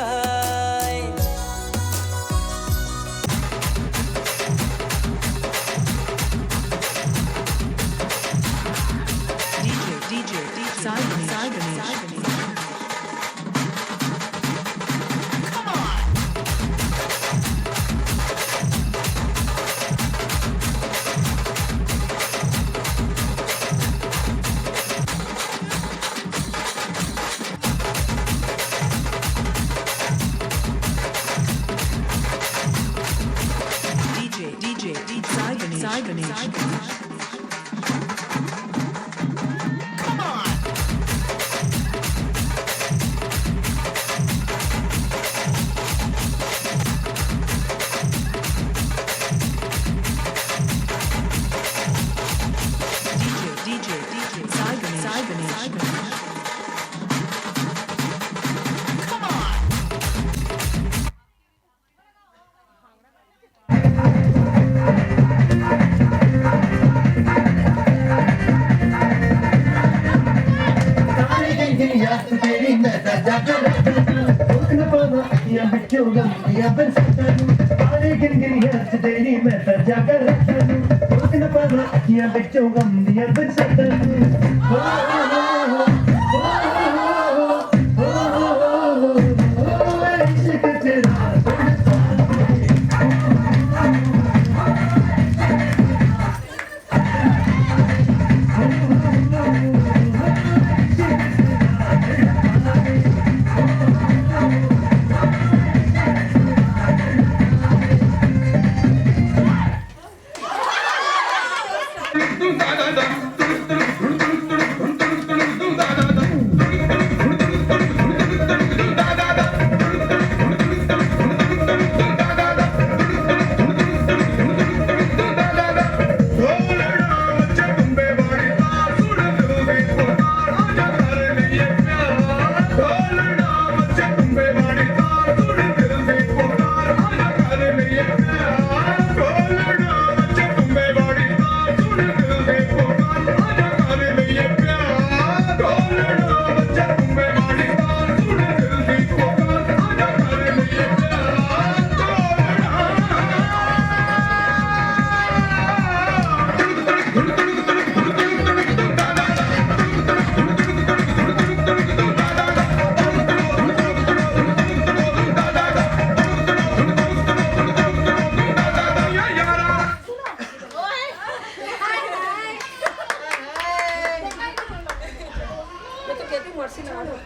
कहती हूँ मर्सी लगा दो।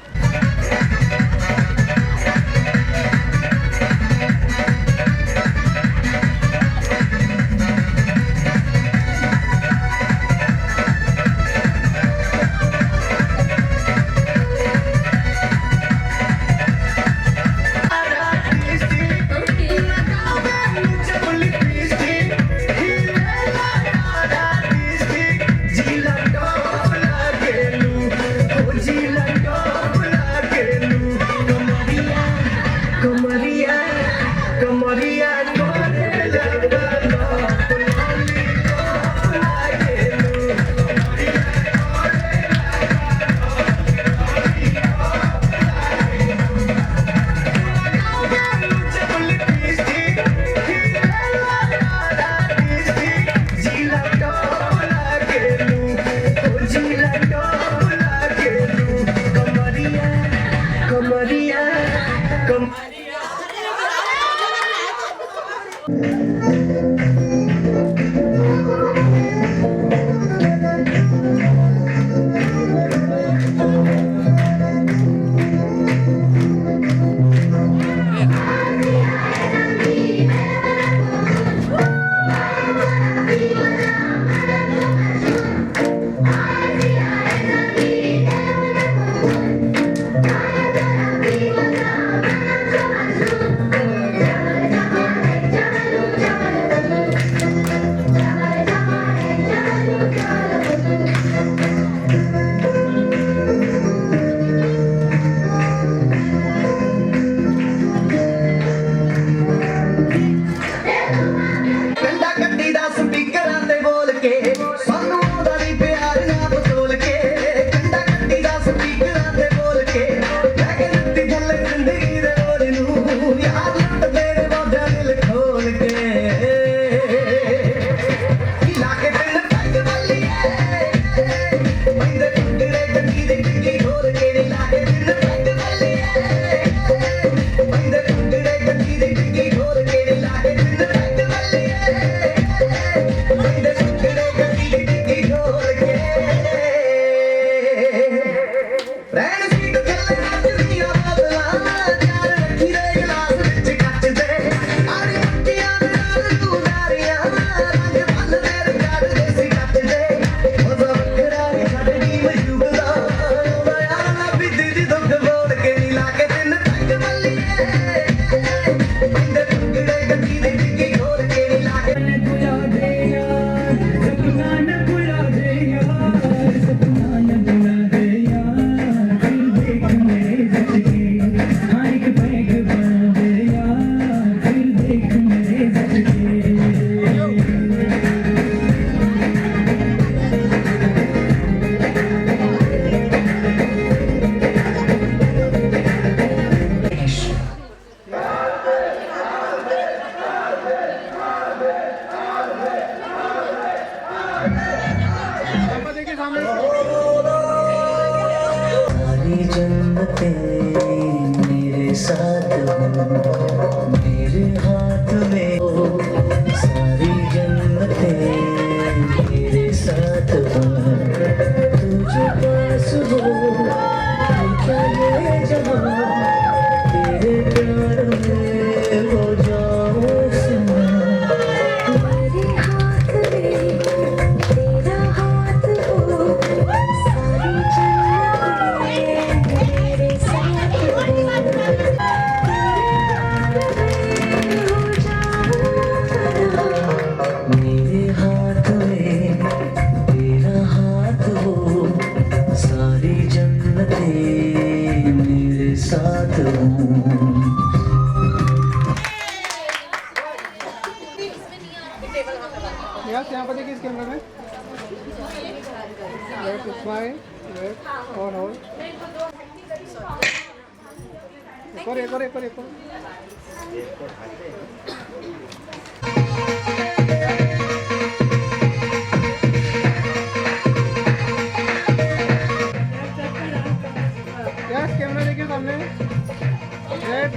मेरे साथ हो, मेरे हाथ में हो, सारी जन्नतें मेरे साथ हो, तुझे पास हो, क्या ये जहां तेरे प्यार में हो जाओ समा। मेरे हाथ में तेरा हाथ हो, सारी जन्नतें मेरे साथ हो, मेरे हाथ में तेरा हाथ हो, सारी जन्नतें मेरे साथ हो। यहाँ पर देखिए इस कैमरा में स्माइल ऑन होल्ड एक और कैमरा देखिए सामने रेड